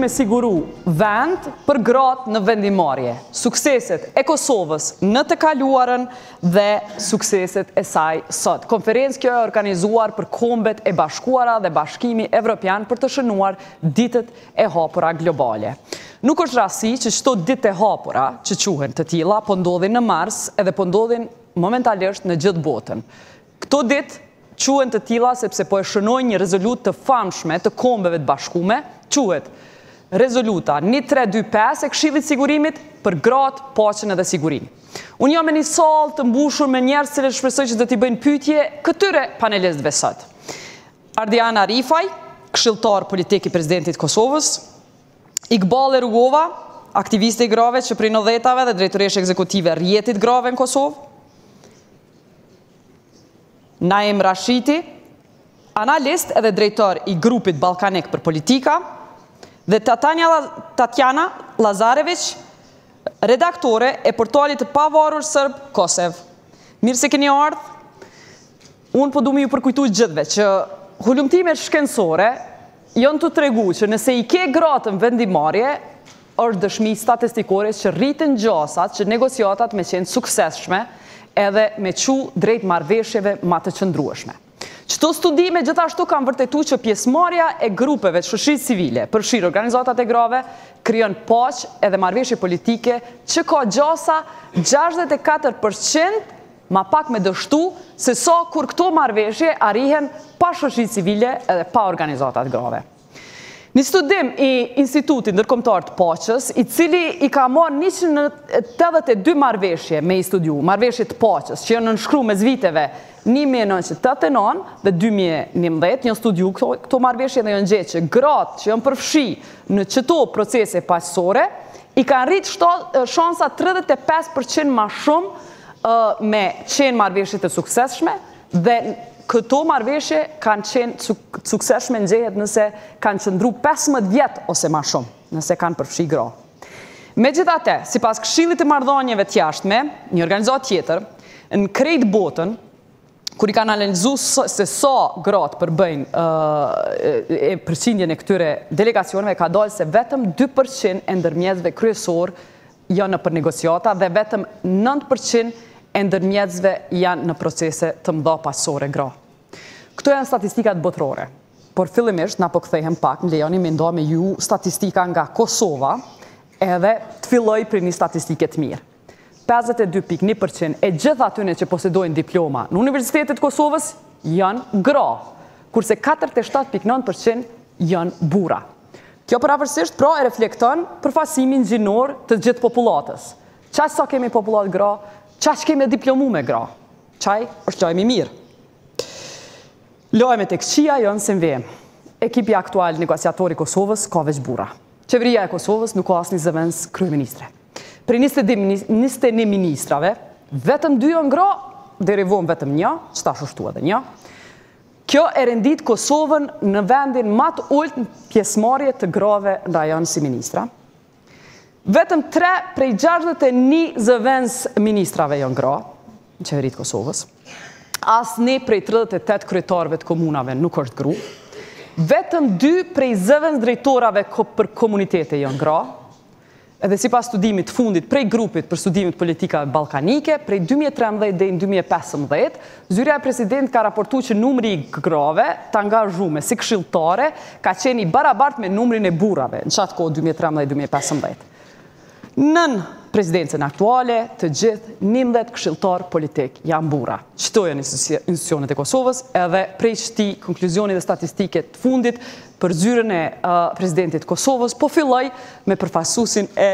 me siguru vend për gratë në vendimmarrje. Sukseset e Kosovës në të kaluarën dhe sukseset e saj sot. Konferencë kjo e organizuar për Kombet e Bashkuara dhe Bashkimi Evropian për të shënuar ditët e hapura globale. Nuk është rasti që çdo ditë e hapura që quhen të tilla po ndodhin në Mars edhe po ndodhin momentalisht në gjithë botën. Këto ditë quhen të tilla sepse po e shënojnë një rezolutë të famshme të Kombeve të Bashkuara, quhet rezoluta 1325 e Këshillit Sigurimit për gratë, paqen edhe sigurinë. Unë jam me një sallë të mbushur me njerëz që shpresoj që do t'i bëjnë pyetje këtyre panelistëve sot. Ardiana Rifaj, këshilltar politik i presidentit Kosovës, Iqbal Rugova, aktiviste i grave që prej 90-tave dhe drejtoreshe ekzekutive rrjetit grave në Kosovë, Naim Rashiti, analist edhe drejtor i grupit Ballkanik për politika, dhe Tatjana Lazarević, redaktore e portalit të pavarur serb Kosovë. Mirë se keni ardhur. Unë po du me ju përkujtu gjithve që hulumtimet shkencore janë të tregu që nëse i ke gratën vendimmarrje, është dëshmi statistikore që rritën gjasat që negociatat me qenë suksesshme edhe me qu drejt marrëveshjeve ma të qëndrueshme. Qëto studime gjithashtu kanë vërtetu që pjesëmarrja e grupeve të shoqërisë civile, përfshirë organizatat e grave, krijon paqë edhe marrëveshje politike që ka gjasa 64% ma pak me dështu se sa kur këto marrëveshje arrihen pa shoqëri civile edhe pa organizatat grave. Një studim i Institutit Ndërkombëtar të Paqes, i cili i ka marrë 182 marrëveshje me i studiu, marrëveshje të paqes, që janë nënshkruar mes viteve 1989 dhe 2011, janë studiu këto marrëveshje dhe janë gjetur që gratë që janë përfshi në çdo procese paqësore, i kanë rritë shansa 35% ma shumë me qenë marrëveshje të suksesshme dhe këto marrëveshje kanë qenë suksesshme ngjehet nëse kanë qëndru 15 vjet ose ma shumë, nëse kanë përfshi gra. Megjithatë, sipas Këshillit të Marrëdhënieve të Jashtme, një organizatë tjetër, në krejt botën, kur i kanë analizuar se sa gratë përbëjnë përqindjen e këtyre delegacioneve, ka dalë se vetëm 2% e ndërmjetësve kryesor janë në për negociata dhe vetëm 9% e ndërmjetësve janë në procese të mëdha paqësore gra. Këto janë statistikat botërore, por fillimisht na po kthehem pak, më lejoni me nda me ju statistika nga Kosova, edhe të filloj për një statistike të mirë. 52.1% e gjithë atyre që posedojnë diploma në Universitetet të Kosovës janë gra, kurse 47.9% janë burra. Kjo pavarësisht pra e reflekton përfaqësimin gjinor të gjithë popullatës. Qaq sa kemi popullat gra, qaq kemi diplomu me gra. Qaj është qaj mi mirë. Lojme të këqia janë se mvejmë. Ekipi aktual negociatori Kosovës ka veç burra. Qeveria e Kosovës nuk ka asnjë zëvendës kryeministre. Për 21 ministrave, vetëm 2 janë gra, deri vonë vetëm 1, që tash është edhe 1. Kjo e rendit Kosovën në vendin më të ulët në pjesëmarrje të grave në rajon si ministra. Vetëm 3 prej 61 zëvendës ministrave janë gra në qeveritë Kosovës. Asnjë prej 38 kryetarëve të komunave nuk është gru. Vetëm 2 prej zëvendës drejtorave për komunitete janë gra. Edhe sipas studimit të fundit prej grupit për studimet politikave ballkanike, prej 2013 deri në 2015, zyria e presidentit ka raportuar që numri i grave të angazhuar si këshilltare ka qenë i barabartë me numrin e burrave në çat kohë 2013-2015. Nën presidencën aktuale, të gjithë 11 këshilltar politik janë burra. Çto janë institucionet e Kosovës, edhe prej këtij konkluzioni dhe statistike të fundit për zyrën e presidentit Kosovës, po filloj me përfaqësuesin e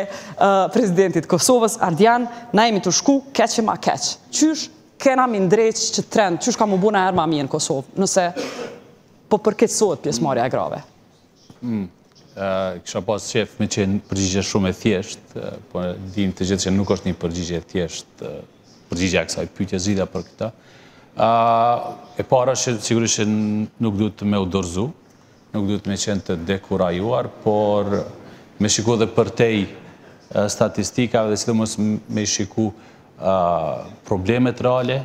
presidentit Kosovës, Ardian, na jemi të shku keq ma keq. Qysh kena mi ndreq që trend, qysh ka më buna herë ma mirë në Kosovë, nëse po përkeqësohet pjesëmarrja e grave? Kisha pas qef me qenë përgjigje shumë e thjesht, po dim të gjithë që nuk është një përgjigje e thjesht, përgjigja e kësaj pyetje zgjidhja për këtë. E para sigurisht që nuk duhet të me u dorëzu, nuk duhet me qenë të dekurajuar, por me shiku dhe përtej statistikave dhe sidomos me shiku problemet reale,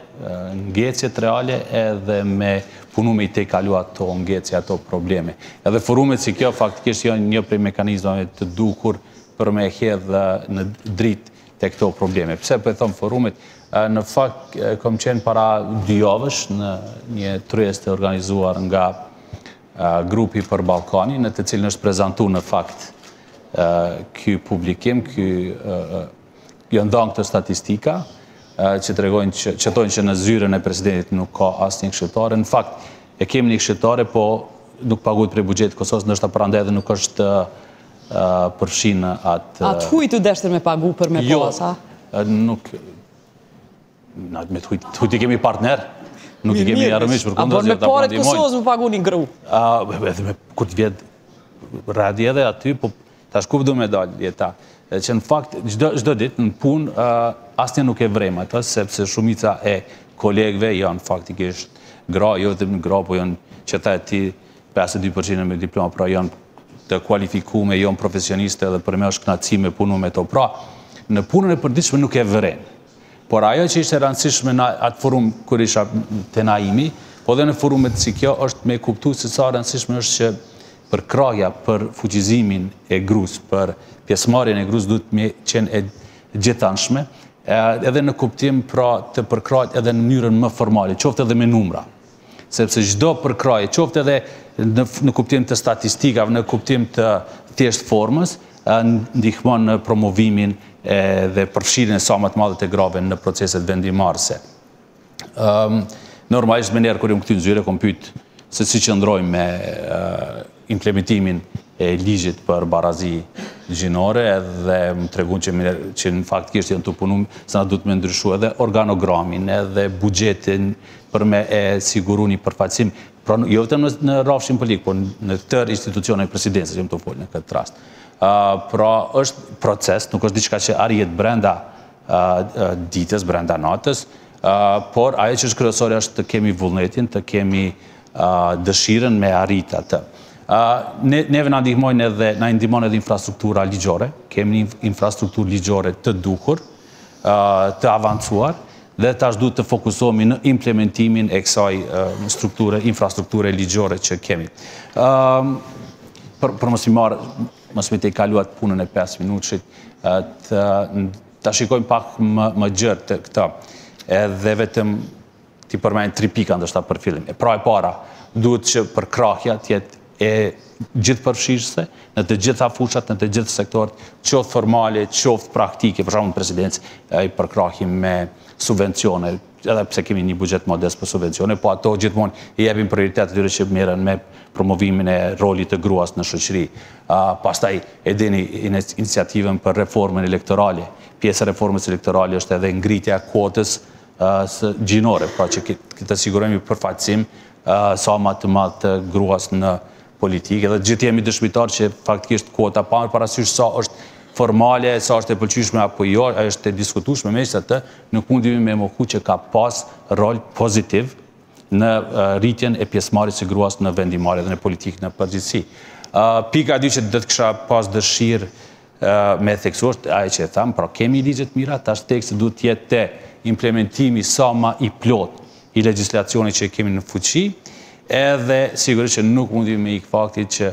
ngecjet reale, edhe me punu me i te kalu ato ngecje, ato probleme. Edhe forumet si kjo faktikisht janë një prej mekanizmave të dukur për me hedhë në dritë të këto probleme. Pse për e thomë forumet? Në fakt, kom qenë para 2 javësh në një tryezë të organizuar nga grupi për Ballkani, në të cilën është prezentu në fakt ky publikim, janë dhënë këto statistika që tregojnë që thonë që në zyrën e presidentit nuk ka asnjë këshilltare. Në fakt, e kemi një këshilltare, po nuk paguhet prej buxhetit Kosovës, ndoshta prandaj edhe nuk është përfshin atë... Atë hujtë deshtër me pagu për me posa? Jo, nuk... Me të hujtë i kemi partner, nuk i kemi arëmish për kundër. A por me paret Kosovës më pagu një gru? Kur të vjetë radi edhe aty, po tash ku du me dalë jeta. Që në fakt, gjdo ditë në punë, asnjë nuk e vrem atë, sepse shumica e kolegëve janë faktikisht gra, jo dhe gra, po janë që ta e ti 52% me diploma, pra janë të kualifikume, janë profesioniste dhe për me është knaci me punu me to. Pra, në punën e përditshme nuk e vrem. Por ajo që ishte rëndësishme në atë forum kër isha të naimi, po dhe në forumet si kjo është me kuptu se sa rëndësishme është që për kraja, për fuqizimin e grus, për pjesëmarrjen e grus duhet me qenë e gjithanshme, edhe në kuptim pra të përkrajt edhe në mënyrën më formale, qoftë edhe me numra. Sepse çdo përkraje, qoftë edhe në kuptim të statistikave, në kuptim të thjesht formës, ndihmon në promovimin dhe përfshirjen e sa më të madhe të grave në proceset vendimmarrëse. Normalisht me njerë kur jam këty në zyre, kom pyet se si qëndrojmë me implementimin e ligjit për barazi gjinore, edhe më tregun që në faktikisht janë të punu se na duhet me ndryshu edhe organogramin, edhe buxhetin për me e siguru një përfaqësim, pra jo vetëm në rrafshin politik, por në tërë institucionet e presidencës, që më të folë në këtë rast. Pra është proces, nuk është diçka që arrihet brenda ditës, brenda natës, por ajo që është kryesore është të kemi vullnetin, të kemi dëshirën me arrit atë. Neve na ndihmojnë edhe infrastruktura ligjore, kemi një infrastrukturë ligjore të duhur, të avancuar, dhe tash duhet të fokusohemi në implementimin e kësaj infrastrukture ligjore që kemi. Për mos me të i kaluat punën e 5 minutëshit, të shikojmë pak më gjërë të këta, edhe vetëm t'i përmenjë 3 pika ndështa për fillim. Pra e para, duhet që për krahja t'jetë e gjithë përfshirëse, në të gjitha fushat, në të gjithë sektorët, qoftë formale, qoftë praktike, për shkakun në presidencë, i përkrahim me subvencione, edhe pse kemi një buxhet modest për subvencione, po ato gjithmonë i japim prioritet atyre që merren me promovimin e rolit të gruas në shoqëri. Pastaj e dini iniciativën për reformën elektorale. Pjesë e reformës elektorale është edhe ngritja e kuotës gjinore, pra që të sigurojmë përfaqësim sa më të madh të gruas në politikë, dhe gjithë jemi dëshmitar që faktikisht kuota pa parasysh sa është formale, sa është e pëlqyeshme apo jo, është e diskutueshme, megjithatë nuk mundemi me mohu që ka pas rol pozitiv në rritjen e pjesëmarrjes së gruas në vendimmarrje dhe në politikën në përgjithësi. Pika e dytë që do të kisha pas dëshirë me theksuar është ajo që e tham, pra kemi ligje të mira, tash teksti duhet të jetë te implementimi sa më i plot i legjislacionit që kemi në fuqi, edhe sigurisht që nuk mundemi me ikë faktit që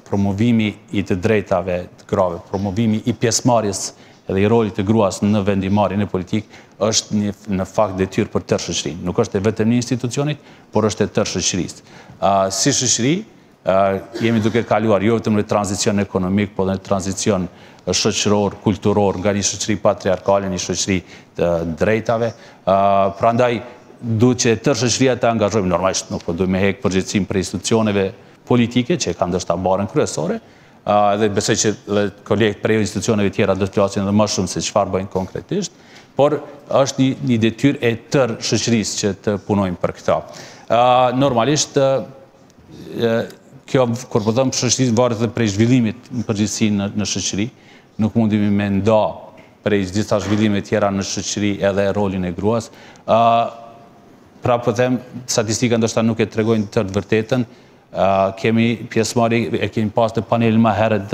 promovimi i të drejtave të grave, promovimi i pjesëmarrjes edhe i rolit të gruas në vendimmarrjen e politikë është në fakt detyrë për tërë shoqërinë. Nuk është vetëm një institucionit, por është e tërë shoqërisë. Si shoqëri, jemi duke kaluar jo vetëm në tranzicion ekonomik, por edhe në tranzicion shoqëror, kulturor, nga një shoqëri patriarkale, një shoqëri të drejtave. Prandaj duhet që tërë shoqëria të angazhojmë, normalisht nuk po duhet me hek përgjegjësinë për institucioneve politike, që kanë ndoshta barën kryesore, dhe besoj që kolegët prej institucioneve tjera do të flasin edhe më shumë se çfarë bëjnë konkretisht, por është një detyrë e tërë shoqërisë që të punojmë për këtë. Normalisht, kjo, kur po them shoqërisë, varet edhe prej zhvillimit në përgjithësi në shoqëri, nuk mundemi me nda prej gjitha zhvillimeve tjera në shoqëri edhe rolin e gruas. Pra po them, statistika ndoshta nuk e tregojnë të vërtetën. Kemi pjesëmarrje, e kemi pas të panelin më herët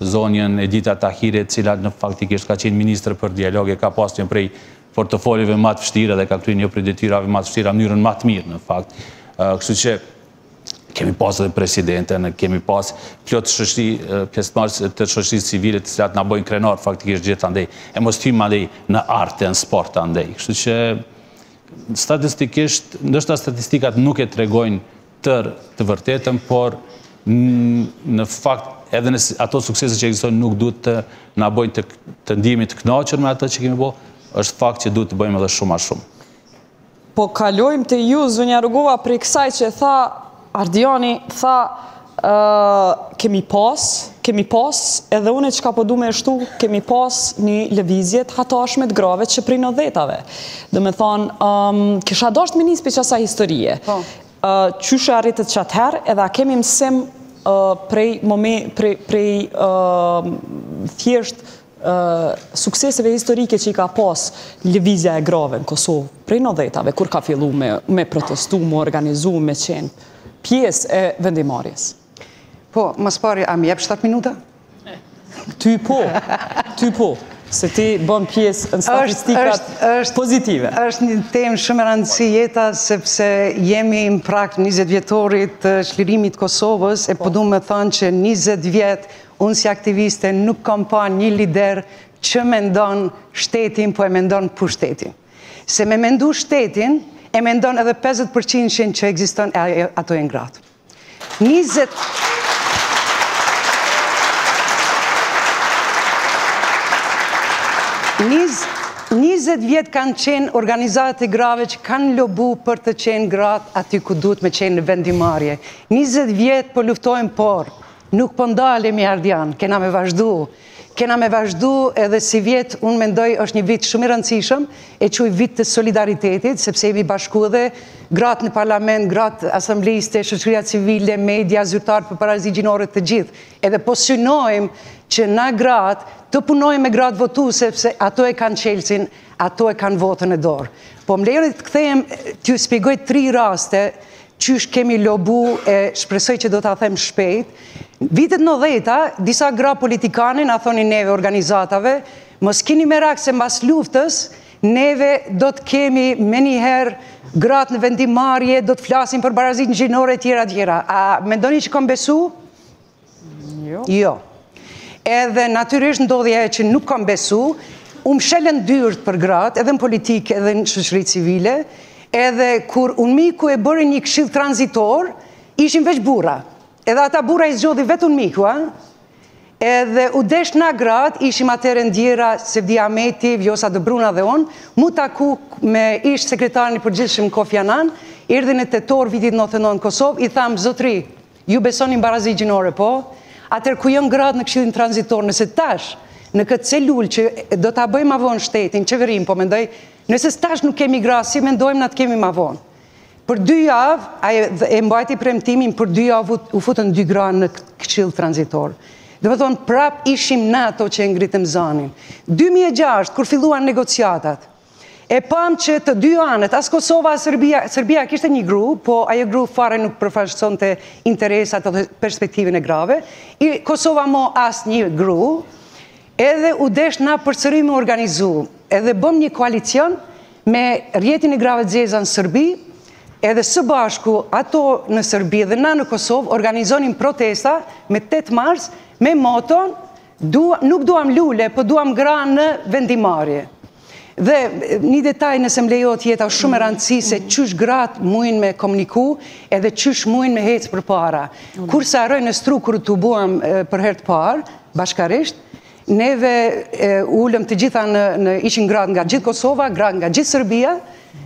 zonjën Edita Tahire, cila në faktikisht ka qenë ministre për dialog, e ka pas një prej portofolive më të vështira dhe ka kryer një prej detyrave më të vështira në mënyrën më të mirë në fakt. Kështu që kemi pas edhe presidenten, kemi pas plot shoqëri, pjesëmarrës të shoqërisë civile të cilat na bojnë krenar faktikisht gjithë andej. E mos hym andej në arte, në sport andej. Kështu që statistikisht, ndoshta statistikat nuk e tregojnë të vërtetën, por në fakt edhe në ato suksese që ekzistojnë nuk duhet të na bojnë të ndihemi të kënaqur me ato që kemi bërë, është fakt që duhet të bëjmë edhe shumë a shumë. Po kalojmë te ju, zonja Rugova, prej kësaj që tha Ardiani, tha kemi pas, edhe une që ka po du me shtu, kemi pas një lëvizje të hatashme të grave që prej 90-ave. Dhe me thonë, kisha dasht me nisë për qasa historie. Qyshe arritët qatë herë, edhe a kemi mësim prej thjesht sukseseve historike që i ka pas lëvizja e grave në Kosovë, prej 90-ave, kur ka fillu me protestu, me organizu, me qenë pjesë e vendimmarrjes. Po, mas pari, a mi jep 7 minuta? Ty po, se ti bën pjesë në statistikat pozitive. Është një temë shumë e rëndësi jeta, sepse jemi në prag 20 vjetorit të çlirimit Kosovës, e po du me thënë që 20 vjet, unë si aktiviste nuk kam pa një lider që mendon shtetin, po e mendon pushtetin. Se me mendu shtetin, e mendon edhe 50% që ekziston ato e ngratë. 20 vjet kanë qenë organizatë e grave që kanë lobu për të qenë gratë aty ku duhet me qenë në vendimmarrje. 20 vjet po luftojmë, por nuk po ndalemi Ardian, kena me vazhdu edhe si vjet, unë mendoj është një vit shumë i rëndësishëm, e quaj vit të solidaritetit, sepse jemi bashku dhe gratë në parlament, gratë asambliste, shoqëria civile, media, zyrtarë për parazi gjinore të gjithë. Edhe po synojmë që na gratë të punojmë me gratë votu, sepse ato e kanë qelsin, ato e kanë votën e dorë. Po më lejoni të kthehem, t'ju shpjegoj 3 raste, qysh kemi lobu, e shpresoj që do t'a them shpejt. Vitet 90-a, disa gra politikane na thoni neve organizatave, mos keni merak se mbas luftës, neve do të kemi me njëherë gratë në vendimmarrje, do të flasim për barazit në gjinore tjera. A mendoni që kam besu? Jo. Edhe natyrisht ndodhja e që nuk kam besu, shelen dyrt për gratë, edhe në politikë, edhe në shoqëri civile, edhe kur miku e bëri një këshill transitor, ishin veç burra. Edhe ata burra i zgjodhi vetë miku, edhe u desh na gratë, ishim atëre ndjera Sevdi Ahmeti, Vjosa Dëbruna dhe unë, mu taku me ish sekretarin i përgjithshëm Kofi Annan, erdhin e tetor vitit 99 në Kosovë, i tham, zotri, ju besonin barazi gjinore, po? Atër ku jënë gratë në këshillin transitor, nëse tash, në këtë celul që do t'a bëjmë avon shtetin, qeverim, po mendoj, nëse tash nuk kemi gra, si mendojmë na të kemi avon. Për 2 javë, e mbajti premtimin, për 2 javë u futën 2 gra në këshill transitor. Dhe me thonë, prap ishim në ato që e ngritëm zanin. 2006, kur filluan negociatat, e pam që të 2 anët, as Kosova, as Serbia kishte një gru, po ajo gru fare nuk përfaqëson të interesat dhe perspektivin e grave, Kosova mo as një gru, edhe u desh na përsëri me organizu, edhe bëm një koalicion me rjetin e grave zeza në Serbi, edhe së bashku ato në Serbi dhe na në Kosovë organizonin protesta me 8 mars me moton nuk duam lule, po duam gra në vendimmarrje. Dhe një detaj nëse më lejot jeta shumë e rëndësi se qysh gratë mujnë me komuniku edhe qysh mujnë me hecë për para. Kur sa arroj në stru kërë të buam për herë të parë, bashkarisht, neve ullëm të gjitha ishin gratë nga gjithë Kosova, gratë nga gjithë Serbia,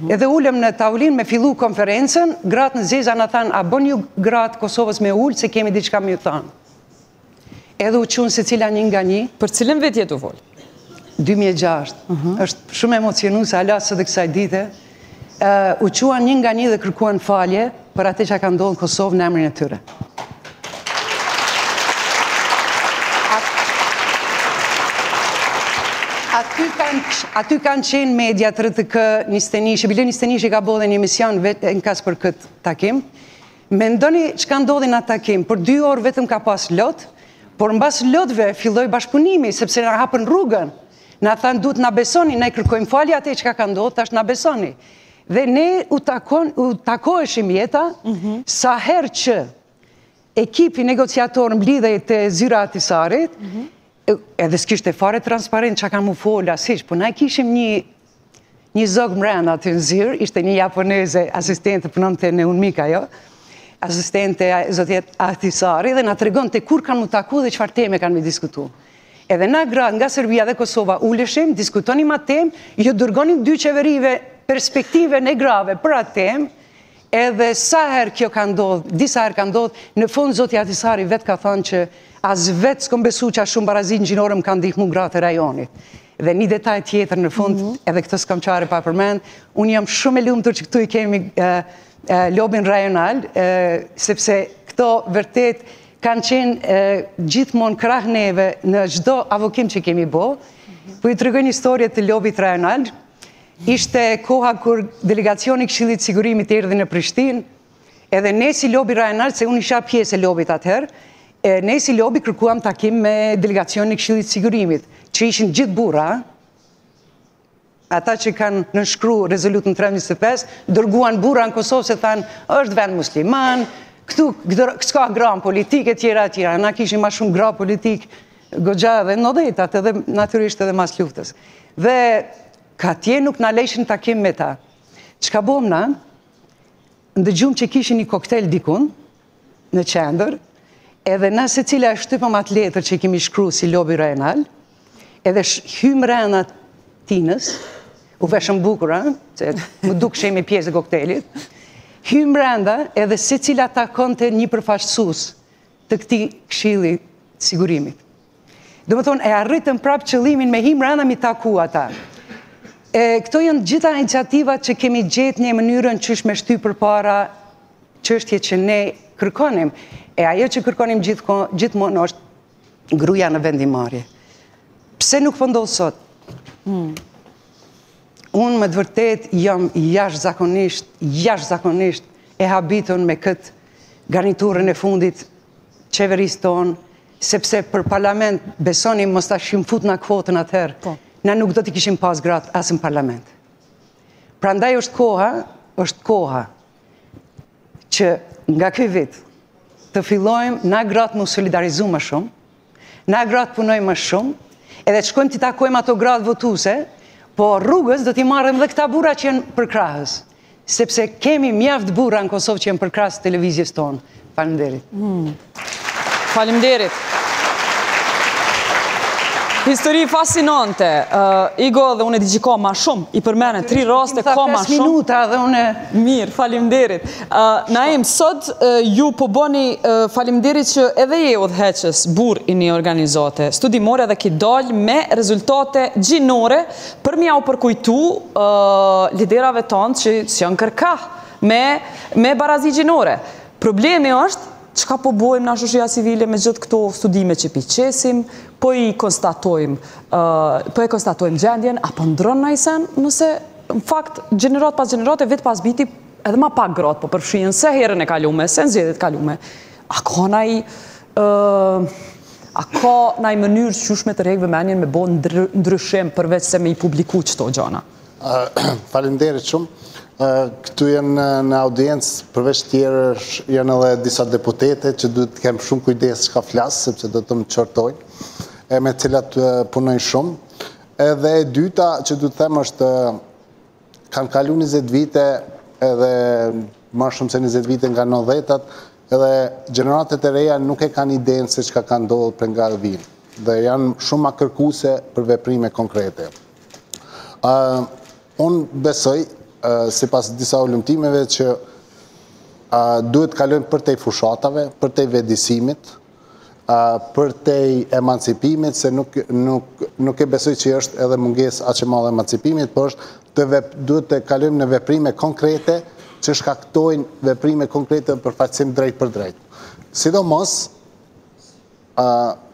edhe ullëm në tavolin me fillu konferencën, gratë në zeza në thanë, a bon ju gratë Kosovës me ullë, se kemi diçka me ju thanë. Edhe u qunë se cila një nga një. Për cilën vetë jetu volë? 2006. është shumë emocionu se alasë dhe kësaj dite. U quan një nga një dhe kërkuan falje për atë që ka ndodhë në Kosovë në emrin e tyre. Aty kanë qenë media të RTK, Nistenishi, bile Nistenishi ka bodhe një emision vetë në kas për këtë takim. Mendoni që ka ndodhin atë takim, për 2 orë vetëm ka pas lot, Por në basë lotëve filloj bashkëpunimi, sepse na hapën rrugën. Na thanë duhet na besoni, ne kërkojmë falje atë që ka ndodhur, tash na besoni. Dhe ne u takoheshim Jeta, sa herë që ekipi negociator mblidhej te zyra e Ahtisarit, edhe s'kishte fare transparent që ka mu fola, siç, po na kishim një zog mrena të në zyrë, ishte një japoneze, asistente, punonte në Unmik ajo, asistente zotjet Ahtisari, dhe na tregon të kur kanë mu taku dhe çfarë teme kanë me diskutu. Edhe na gra nga Serbia dhe Kosova uleshim, diskutonim atë temë, ju dërgonim dy qeverive perspektive në grave për atë temë, edhe sa herë kjo ka ndodhë, disa herë ka ndodhë, në fund zoti Ahtisari vetë ka thënë që as vetë s'kom besu që a shumë barazit në gjinore më kanë ndihmu gratë e rajonit. Dhe një detaj tjetër në fund, edhe këtë s'kom qare pa përmend, unë jam shumë e lumtur që këtu i kemi lobin rajonal, sepse këto vërtet kanë qenë gjithmonë krah neve në çdo avokim që kemi bo. Po i tregoj një historie të lobit rajonal. Ishte koha kur delegacioni Këshillit Sigurimit erdhi në Prishtinë, edhe ne si lobi rajonal, se unë isha pjesë e lobit atëherë, ne si lobi kërkuam takim me delegacionin e Këshillit Sigurimit, që ishin gjithë burra, ata që kanë nënshkru rezolutën 325, dërguan burra në Kosovë se thanë, është vend musliman, këtu s'ka gra politike tjera, na kishim ma shumë gra politik, gogja dhe në dhejtat, edhe natyrisht edhe mas luftës. Dhe ka tje nuk na lejshin takim me ta. Çka bom na, ndëgjum që kishin një koktel dikun, në qendër, edhe na se cila e shtypëm atë letër që kemi shkru si lobi rajonal, edhe hym rena tinës, u veshëm bukur, se më duk shemi pjesë e koktelit, hym renda edhe se cila takonte një përfaqësues të këtij këshilli sigurimit. Do më thonë, e arritëm prapë qëllimin me hym renda mi taku ata. Këto janë gjitha iniciativat që kemi gjetë një mënyrën qysh me shty përpara çështje që ne kërkonim. E ajo që kërkonim gjithmonë është gruaja në vendimmarrje. Pse nuk po ndodh sot? Unë me të vërtet jam jashtëzakonisht e habitur me këtë garniturën e fundit qeverisë tonë, sepse për parlament besonim mos ta shimfut na kvotën atëherë, na nuk do t'i kishim pas gratë as në parlament. Prandaj është koha që nga ky vit të fillojmë na gratë më solidarizu më shumë, na gratë punojmë më shumë, edhe të shkojmë t'i takojmë ato gratë votuese, po rrugës do t'i marrëm dhe këta burra që janë për krahës, sepse kemi mjaft burra në Kosovë që janë për krahës televizjes tonë. Faleminderit. Faleminderit. Histori fascinante. Igo dhe unë e di që ka ma shumë, i përmene 3 raste, ka ma shumë. 5 minuta dhe unë... Mirë, faleminderit. Naim, sot ju po boni faleminderit që edhe je udhëheqës bur i një organizate studimore dhe ki dal me rezultate gjinore për mja u përkujtu liderave tonë që janë kërkah me barazi gjinore. Problemi është çka po bojmë na shoqëria civile me gjithë këto studime që piqesim, po e konstatojmë gjendjen, apo ndron na i sen, nëse në fakt gjenerat pas gjenerate, vit pas viti, edhe ma pak gratë, po përfshien se herën e kalume, se në zjedit kalume. A ka na i mënyrë qyshme të rejkëve menjen me bo ndryshim përveç se me i publiku qëto gjana? Faleminderit shumë. Këtu janë në audiencë, përveç tjerë janë edhe disa deputete që duhet të kemë shumë kujdes që ka flasë, sepse do të më qërtojnë, me cilat punojnë shumë. Edhe e dyta që duhet të them është, kanë kalu 20 vite edhe më shumë se 20 vite nga 90-tat, edhe gjeneratet e reja nuk e kanë idenë se që ka kanë ndodhur për nga vinë, dhe janë shumë ma kërkuse për veprime konkrete. Unë besoj, si pas disa ullumtimeve, që duhet kalojmë për tej fushatave, për tej vedisimit, për tej emancipimit, se nuk e besoj që është edhe munges aq e madhe emancipimit, por duhet të kalojmë në veprime konkrete, që shkaktojnë veprime konkrete për përfaqësim drejt për drejt. Sidomos,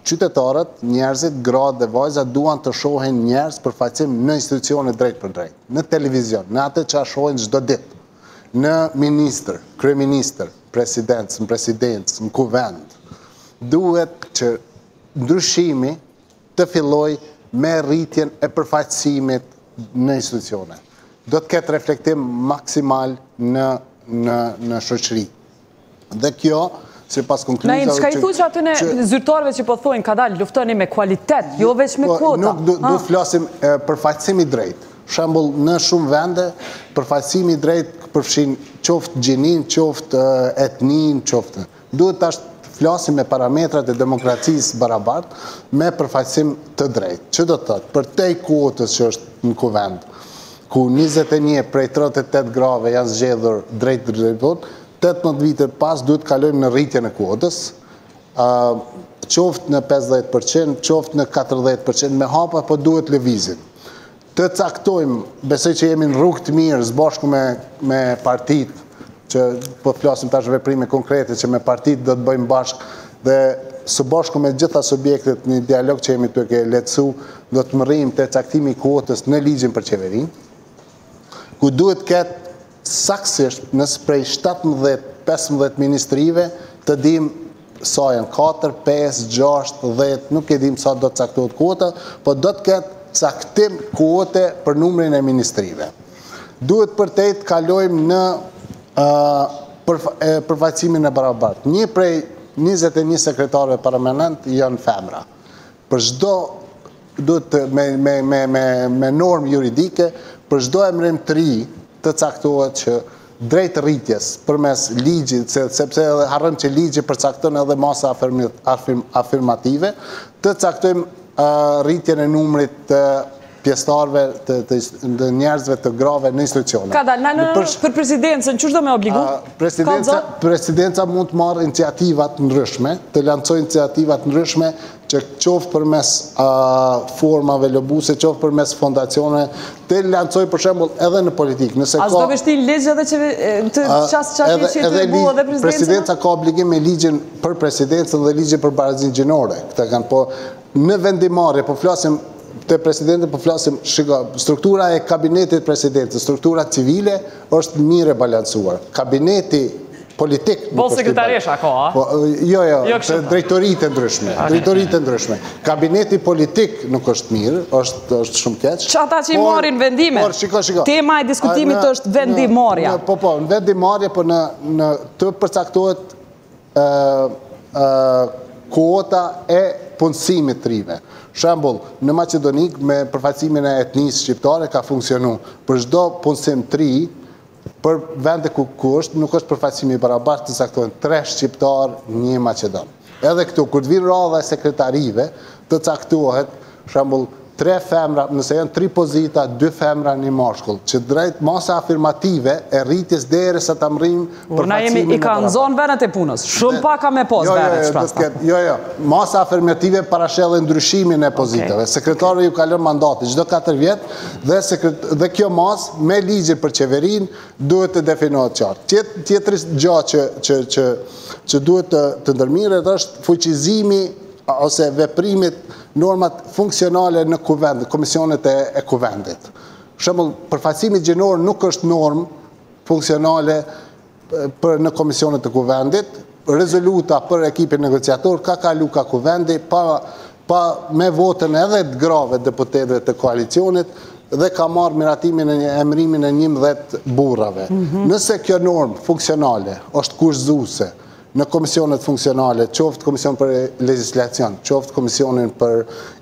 qytetarët, njerëzit, gratë dhe vajza duan të shohin njerëz përfaqësim në institucione drejt për drejt, në televizion, në atë që a shohin çdo ditë, në ministër, kryeministër, president, në kuvend. Duhet që ndryshimi të filloj me rritjen e përfaqësimit në institucione. Do të ketë reflektim maksimal në shoqëri. Dhe kjo, si pas konkluzave... Çka i thu që aty në zyrtarëve që po thojnë ka dalë luftoni me kvalitet, jo veç me kvota. Nuk du të flasim përfaqësimi drejt. Shembull, në shumë vende, përfaqësimi drejt përfshin qoftë gjinin, qoftë etnin, qoftë... Duhet të flasim me parametrat e demokracisë barabartë me përfaqësim të drejt. Që do të thotë, për te kuotës që është në kuvend, ku 21 prej 38 grave janë zgjedhur drejt vot, 18 vite pas duhet kalojmë në rritjen e kuotës, qoftë në 50%, qoftë në 40%, me hapa, po duhet lëvizin. Të caktojmë, besoj që jemi në rrugë të mirë, zbashku me partit, që po flasim tash veprime konkrete, që me partit do të bëjmë bashkë, dhe së bashku me gjitha subjektet një dialog që jemi të ke letësu, do të mërim të caktimi kuotës në ligjin për qeverin, ku duhet ketë saksisht nësë prej 17-15 ministrive të dim sa janë 4, 5, 6, 10, nuk e dim sa do të caktohet kuota, po do të ketë caktim kuote për numrin e ministrive. Duhet për te të kalojmë në përfaqësimin e barabartë. Një prej 21 sekretarëve permanent janë femra. Për çdo duhet me normë juridike, për çdo emrim të ri të caktohet që drejt rritjes përmes ligjit, sepse harrëm që ligji përcakton edhe masa afirmative, të caktojmë rritjen e numrit të pjesëtarëve të njerëzve të grave në institucione. Ka dalë për presidencën, çu do me obligu? Presidenca mund të marrë iniciativat ndryshme, të lancojë iniciativat ndryshme që qoftë përmes formave lobuse, qoftë përmes fondacione, të lancojë për shembull edhe në politikë. A s'do vështin ligj edhe të qasje që të bu edhe presidenca? Presidenca ka obligim me ligjin për presidencën dhe ligjin për barazinë gjinore. Këta kanë po në vendimmarrje, po flasim të presidentit, po flasim, struktura e kabinetit presidentit, struktura civile është mirë e balancuar. Kabineti politik... Bo sekretaresha ka, a? Jo, drejtoritë e ndryshme. Kabineti politik nuk është mirë, është shumë keq. Që ata që i marrin vendime? Tema e diskutimit është vendimmarrja. Po, në vendimmarrje, po në të përcaktohet kuota e punësimit të rive. Shembull, në Maqedonik me përfaqësimin e etnisë shqiptare ka funksionu. Për çdo punësim të ri, për vende ku është, nuk është përfaqësimi i barabartë, të caktohen 3 shqiptar, 1 maqedon. Edhe këtu, kur të vinë radha e sekretarive, të caktohet, shembull, 3 femra, nëse janë 3 pozita, 2 femra, 1 mashkull, që drejt masa afirmative e rritjes derisa ta mrim Na jemi i kanë zonë venet e punës, shumë paka me pos venet shprasta. Jo, masa afirmative parashelle ndryshimin e pozitave. Sekretari ju kalon mandati çdo 4 vjet dhe kjo mas me ligjin për qeverin duhet të definohet qartë. Tjetër gjë që duhet të ndërmirret është fuqizimi ose veprimit normat funksionale në kuvend, komisionet e kuvendit. Shembull, përfaqësimi gjinor nuk është normë funksionale në komisionet e kuvendit, rezoluta për ekipin negociator ka kalu ka kuvendi, pa me votën edhe të grave deputetëve të koalicionit, dhe ka marrë miratimin e emrimin e 11 burrave. Nëse kjo normë funksionale është kushzuese në komisionet funksionale, qoftë komision për legislacion, qoftë komisionin për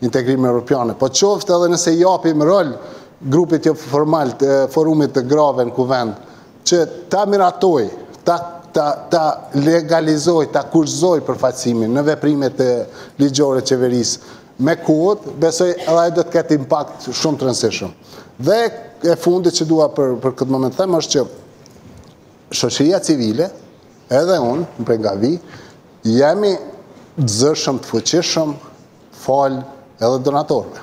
integrim evropiane, po qoftë edhe nëse japim rol grupit jo formal të forumit të grave në kuvend, që ta miratoj, ta legalizoj, ta kushzoj përfaqësimin në veprimet e ligjore qeverisë me kuotë, besoj edhe do të ketë impakt shumë të rëndësishëm. Dhe e fundit që dua për këtë moment them është që shoqëria civile, edhe unë, në prengavi, jemi zëshëm të fuqishëm, falë edhe donatorëve.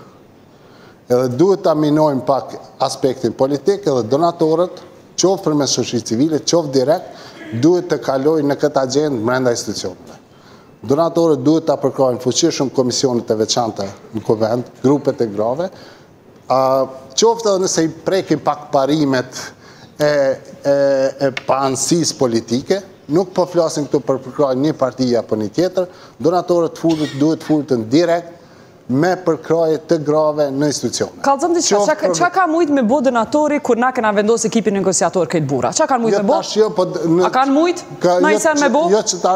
Edhe duhet të aminojmë pak aspektin politik, edhe donatorët, qoftë përmes shoqërisë civile, qoftë direkt, duhet të kalojnë në këtë agendë brenda institucioneve. Donatorët duhet të përkrojnë fuqishëm komisionet e veçanta në kuvend, grupet e grave, qoftë edhe nëse i prekim pak parimet e pa anësisë politike, nuk po flasin këtu për përkrajnë një partija për një tjetër, donatorët duhet furtën direkt me përkraje të grave në institucione. Kallëzëm diçka, qa ka mujt me bo donatori kur na kena vendos ekipin negociator këtë bura? Qa kanë mujt me bo? A kanë mujt? Na i sen me bo? Jo që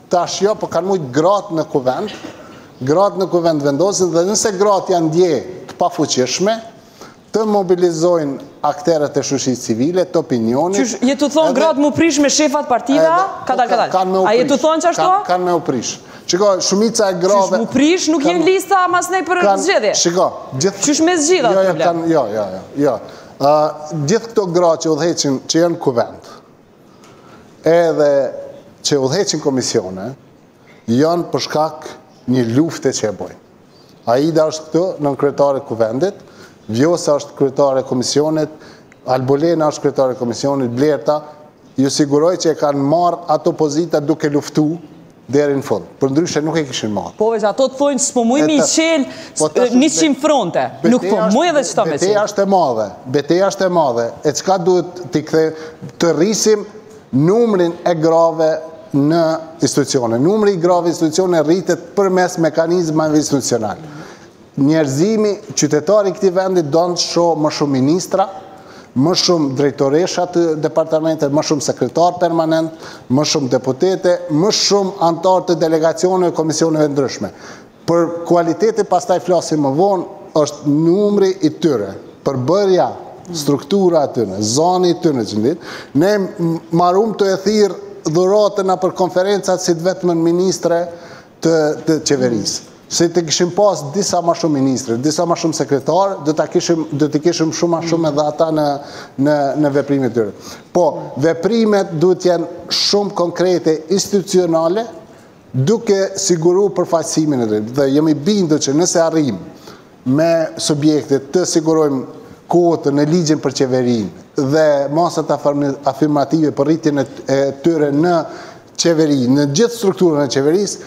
tash jo, po kanë mujt gratë në kuvend, gratë në kuvend vendosin, dhe nëse gratë janë dje të pafuqishme, të mobilizojnë akterët e shoqërisë civile, të opinionit. Je të thonë gratë mu prish me shefat partiva? Kadal. A je të thonë që ashtu? Kanë me u prish. Shiko, shumica e grave... Qysh mu prish, nuk jenë lista mas nej për zgjedhje? Shiko, qysh me zgjidha të problem? Jo. Gjithë këto gra që udhëheqin, që janë kuvend, edhe që udhëheqin komisione, janë për shkak një lufte që e bojnë. Aida është këtu, nën kryetare kuvendit, Vjosa është kryetare komisionit, Albolena është kryetare komisionit, Blerta, ju siguroj që e kanë marrë ato pozita duke luftu deri në fund. Për ndryshe nuk e kishin marrë. Po veç, ato të thojnë s'po muj me i qelë 100 fronte. Nuk po muj edhe qëta me qelë. Beteja është e madhe. E qka duhet të rrisim numrin e grave në institucione. Numri i grave institucione rritet përmes mekanizmave institucionale. Njerëzimi, qytetari këtij vendit do të shoh më shumë ministra, më shumë drejtoresha të departamentet, më shumë sekretar permanent, më shumë deputete, më shumë antar të delegacioneve e komisioneve ndryshme. Për kualitetin pastaj flasim më vonë, është numri i tyre, përbërja, struktura atyre, zoni i tyre që ndit. Ne marrum të e thirrë dhuratën për konferencat si të vetëm ministre të qeverisë. Se të kishim pas disa ma shumë ministre, disa ma shumë sekretarë, do të kishim shumë ma shumë edhe ata në veprimet tyre. Po, veprimet duhet jenë shumë konkrete, institucionale, duke siguru përfaqësimin e drejtë. Dhe jemi bindur që nëse arrim me subjektet të sigurojmë kuotën e ligjin për qeverinë dhe masat afirmative për rritjen e tyre në qeveri, në gjithë strukturën e qeverisë,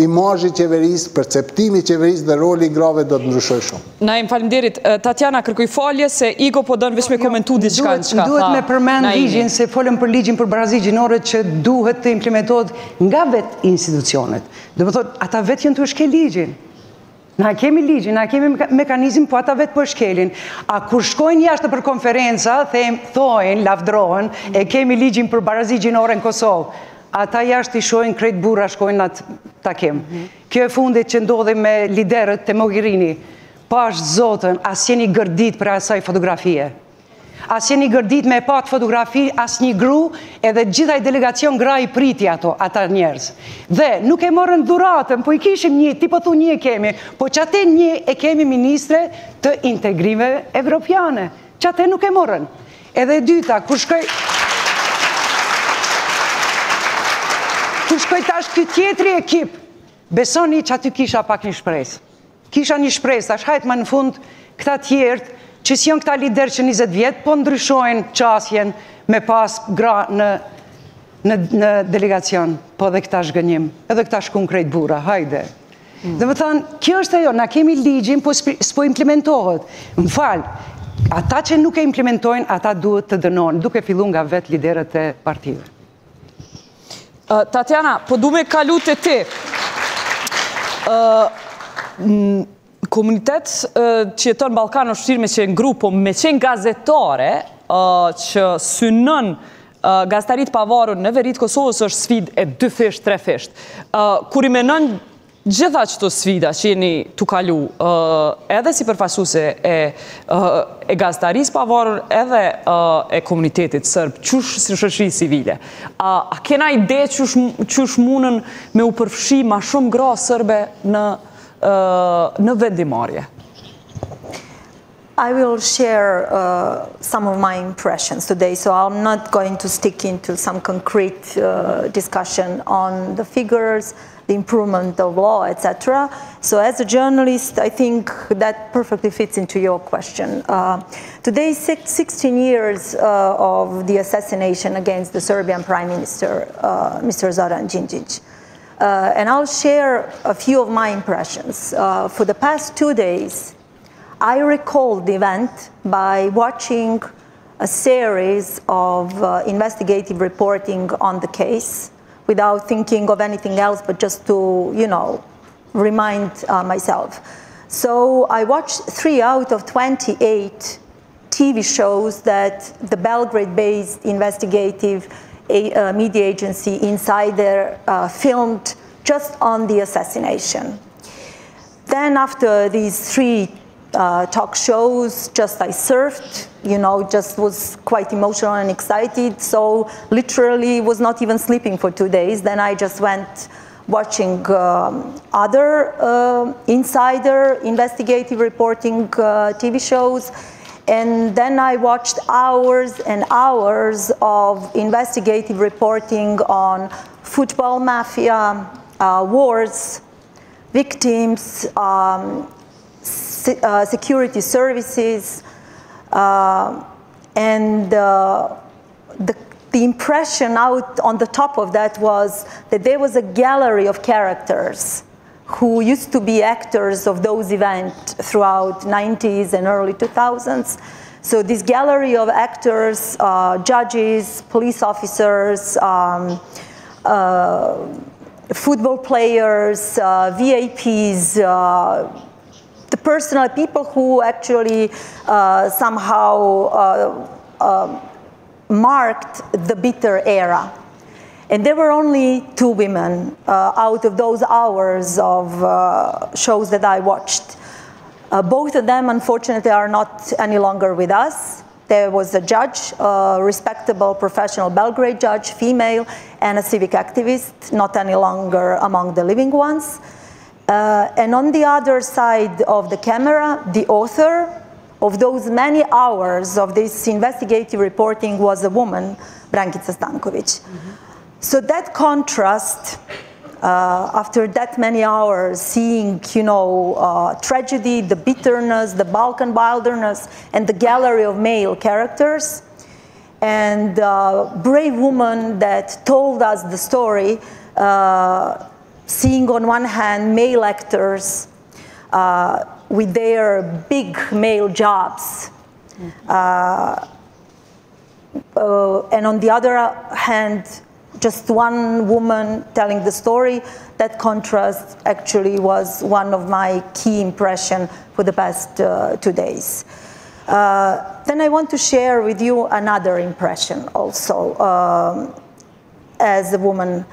imazhi i qeverisë, perceptimi i qeverisë dhe roli i grave do të ndryshojë shumë. Na im faleminderit. Tatjana, kërkoj falje se Igo po don vetëm me komentu diçka që ka. Duhet me përmend ligjin, se folëm për ligjin për barazit gjinore që duhet të implementohet nga vetë institucionet. Do të thotë, ata vetë janë të shkel ligjin. Na kemi ligjin, na kemi mekanizm, po ata vetë po shkelin. A kur shkojnë jashtë për konferenca, thojnë, lavdrohen, e kemi ligjin për barazit gjinore në Kosovë. Ata jashtë i shojnë krejt burra shkojnë atë takim. Kjo e fundit që ndodhi me liderët të Mogherini, pash zotën, as jeni gërdit për asaj fotografie. As jeni gërdit me pat fotografi, as një gru, edhe gjithaj delegacion gra i priti ata njerëz. Dhe nuk e morën dhuratën, po i kishim një, ti po thu një e kemi, po që ate një e kemi ministre të integrime evropiane. Që ate nuk e morën. Edhe dyta, kur shkoj tash këtë tjetri ekip, besoni që aty kisha pak një shpresë. Kisha një shpresë, tash hajtë ma në fund këta tjertë, që si janë këta lider që 20 vjetë, po ndryshojnë qasjen me pas gra në delegacion, po dhe këta shgënjim, edhe këta shkun krejt bura, hajde. Dhe më thanë, kjo është ajo, na kemi ligjin, po s'po implementohet. Më falë, ata që nuk e implementojnë, ata duhet të dënohen, duke fillu nga vetë liderët e partive. Tatjana, po du me kalu të ti. Komunitet që jeton Balkan është shirë me qenë grupo, me qenë gazetare që synën gazetarit pavarur në verit Kosovës është sfid e 2 fisht, 3 fisht. Kur i menën gjitha qëto sfida që jeni të kalu, edhe si përfaqësuese e gazetarisë pavarur, edhe e komunitetit sërb, qush si shoqëri civile, a kena ide qush munën me u përfshi ma shumë gra sërbe në vendimmarrje? I will share some of my impressions today, so I'm not going to stick into some concrete discussion on the figures, the improvement of law, etc. So as a journalist, I think that perfectly fits into your question. Today, 16 years of the assassination against the Serbian Prime Minister, Mr. Zoran Đinđić. And I'll share a few of my impressions. For the past 2 days, I recalled the event by watching a series of investigative reporting on the case without thinking of anything else, but just to, you know, remind myself. So I watched 3 out of 28 TV shows that the Belgrade-based investigative media agency Insider filmed just on the assassination. Then after these 3 talk shows, I surfed, you know, just was quite emotional and excited, so literally was not even sleeping for 2 days. Then I just went watching other Insider investigative reporting TV shows, and then I watched hours and hours of investigative reporting on football mafia, wars, victims, security services, and the impression out on the top of that was that there was a gallery of characters who used to be actors of those events throughout 90s and early 2000s. So this gallery of actors, judges, police officers, football players, VIPs, the personal people who actually somehow marked the bitter era. And there were only 2 women out of those hours of shows that I watched. Both of them, unfortunately, are not any longer with us. There was a judge, a respectable professional Belgrade judge, female, and a civic activist, not any longer among the living ones. And on the other side of the camera, the author of those many hours of this investigative reporting was a woman, Brankica Stanković. So that contrast, after that many hours, seeing, you know, tragedy, the bitterness, the Balkan wilderness, and the gallery of male characters, and brave woman that told us the story, seeing on one hand male actors with their big male jobs, and on the other hand, just one woman telling the story. That contrast actually was one of my key impressions for the past 2 days. Then I want to share with you another impression also as a woman.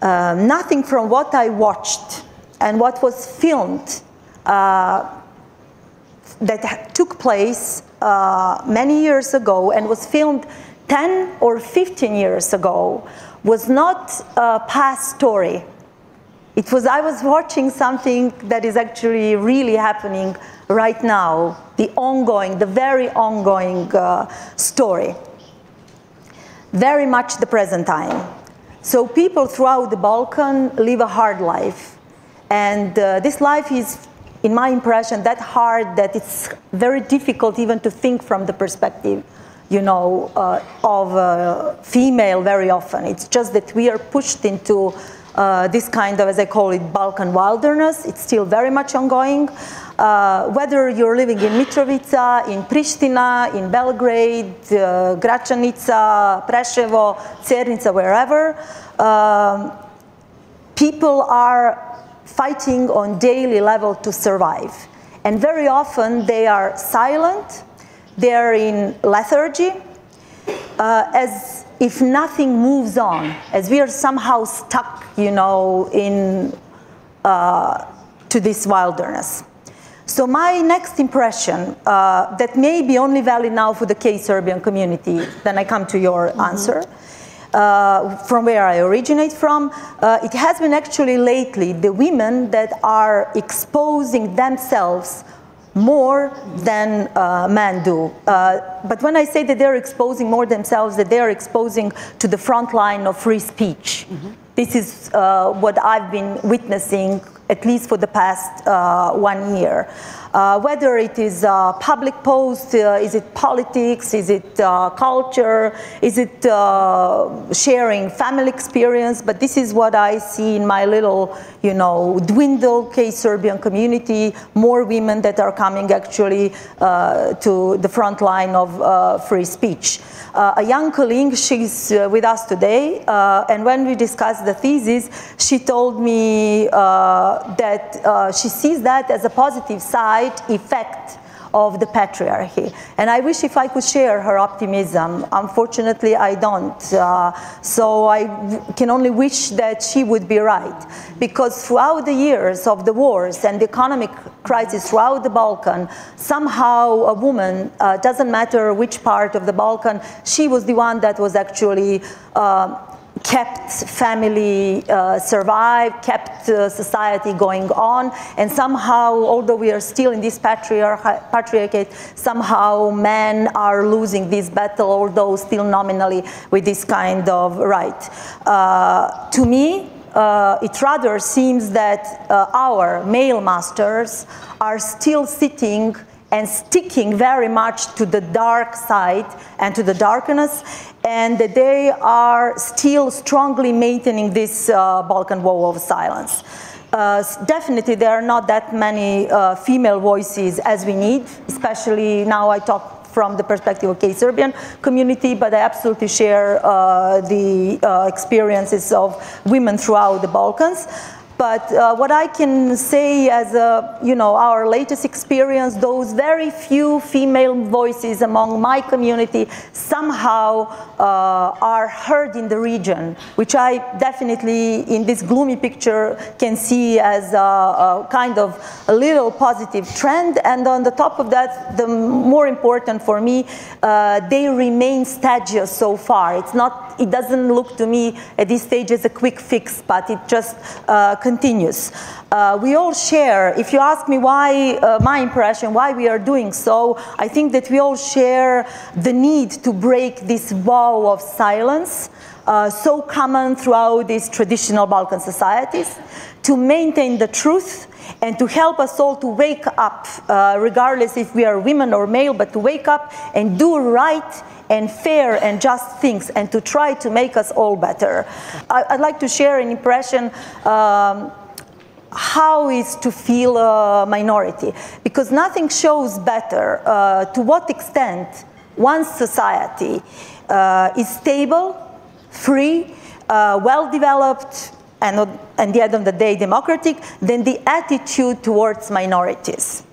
Nothing from what I watched and what was filmed that took place many years ago and was filmed 10 or 15 years ago was not a past story. It was, I was watching something that is actually really happening right now, the ongoing, the very ongoing story. Very much the present time. So people throughout the Balkan live a hard life. And this life is, in my impression, that hard that it's very difficult even to think from the perspective, you know, of a female very often. It's just that we are pushed into this kind of, as I call it, Balkan wilderness. It's still very much ongoing. Whether you're living in Mitrovica, in Pristina, in Belgrade, Gračanica, Preševo, Cernica, wherever, people are fighting on daily level to survive. And very often they are silent. They're in lethargy, as if nothing moves on, as we are somehow stuck, you know, in to this wilderness. So my next impression, that may be only valid now for the K-Serbian community, then I come to your answer, from where I originate from, it has been actually lately the women that are exposing themselves more than men do. But when I say that they're exposing more themselves, that they're exposing to the front line of free speech. This is what I've been witnessing, at least for the past 1 year. Whether it is a public post, is it politics, is it culture, is it sharing family experience, but this is what I see in my little, you know, dwindled Serbian community, more women that are coming actually to the front line of free speech. A young colleague, she's with us today, and when we discussed the thesis, she told me that she sees that as a positive side effect of the patriarchy. And I wish if I could share her optimism. Unfortunately, I don't. So I can only wish that she would be right. Because throughout the years of the wars and the economic crisis throughout the Balkan, somehow a woman, doesn't matter which part of the Balkan, she was the one that was actually kept family survive, kept society going on, and somehow, although we are still in this patriarchate, somehow men are losing this battle, although still nominally with this kind of right. To me, it rather seems that our male masters are still sitting and sticking very much to the dark side and to the darkness, and that they are still strongly maintaining this Balkan wall of silence. Definitely there are not that many female voices as we need, especially now I talk from the perspective of Serbian community, but I absolutely share the experiences of women throughout the Balkans. But what I can say as our latest experience, those very few female voices among my community somehow are heard in the region, which I definitely, in this gloomy picture, can see as a kind of a little positive trend. And on the top of that, the more important for me, they remain stagios so far. It doesn't look to me at this stage as a quick fix, but it just continues. We all share, if you ask me why, my impression, why we are doing so, I think that we all share the need to break this wall of silence, so common throughout these traditional Balkan societies, to maintain the truth and to help us all to wake up, regardless if we are women or male, but to wake up and do right and fair and just things, and to try to make us all better. I'd like to share an impression how is to feel a minority, because nothing shows better to what extent one society is stable, free, well-developed, and at the end of the day democratic, than the attitude towards minorities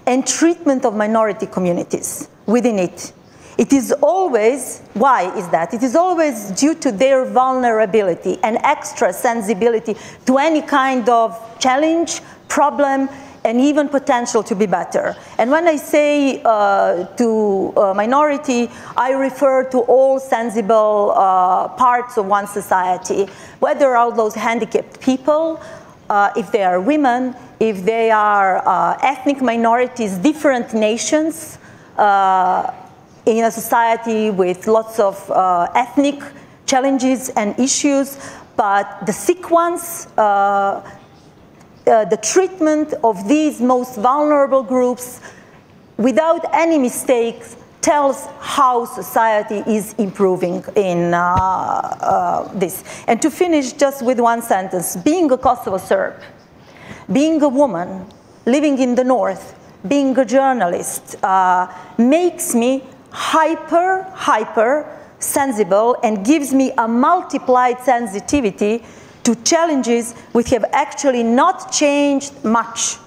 and treatment of minority communities within it. It is always, why is that? It is always due to their vulnerability and extra sensibility to any kind of challenge, problem, and even potential to be better. And when I say to minority, I refer to all sensible parts of one society, whether are those handicapped people, if they are women, if they are ethnic minorities, different nations, in a society with lots of ethnic challenges and issues, but the sick ones, the treatment of these most vulnerable groups, without any mistakes, tells how society is improving in this. And to finish just with one sentence, being a Kosovo Serb, being a woman, living in the north, being a journalist, makes me hyper sensible and gives me a multiplied sensitivity to challenges which have actually not changed much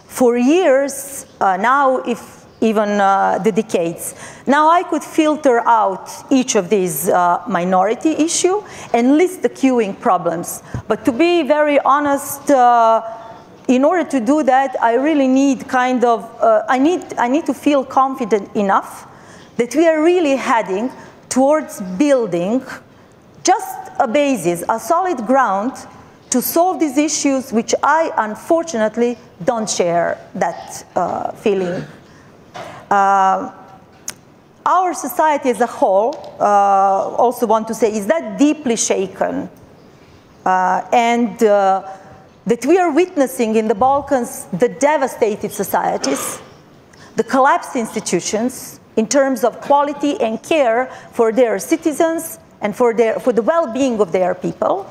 for years now, if even the decades. Now I could filter out each of these minority issues and list the queuing problems. But to be very honest, in order to do that, I really need kind of, I need to feel confident enough that we are really heading towards building just a basis, a solid ground to solve these issues, which I unfortunately don't share that feeling. Our society as a whole, also want to say, is that deeply shaken. And that we are witnessing in the Balkans the devastated societies, the collapsed institutions in terms of quality and care for their citizens and for the well-being of their people.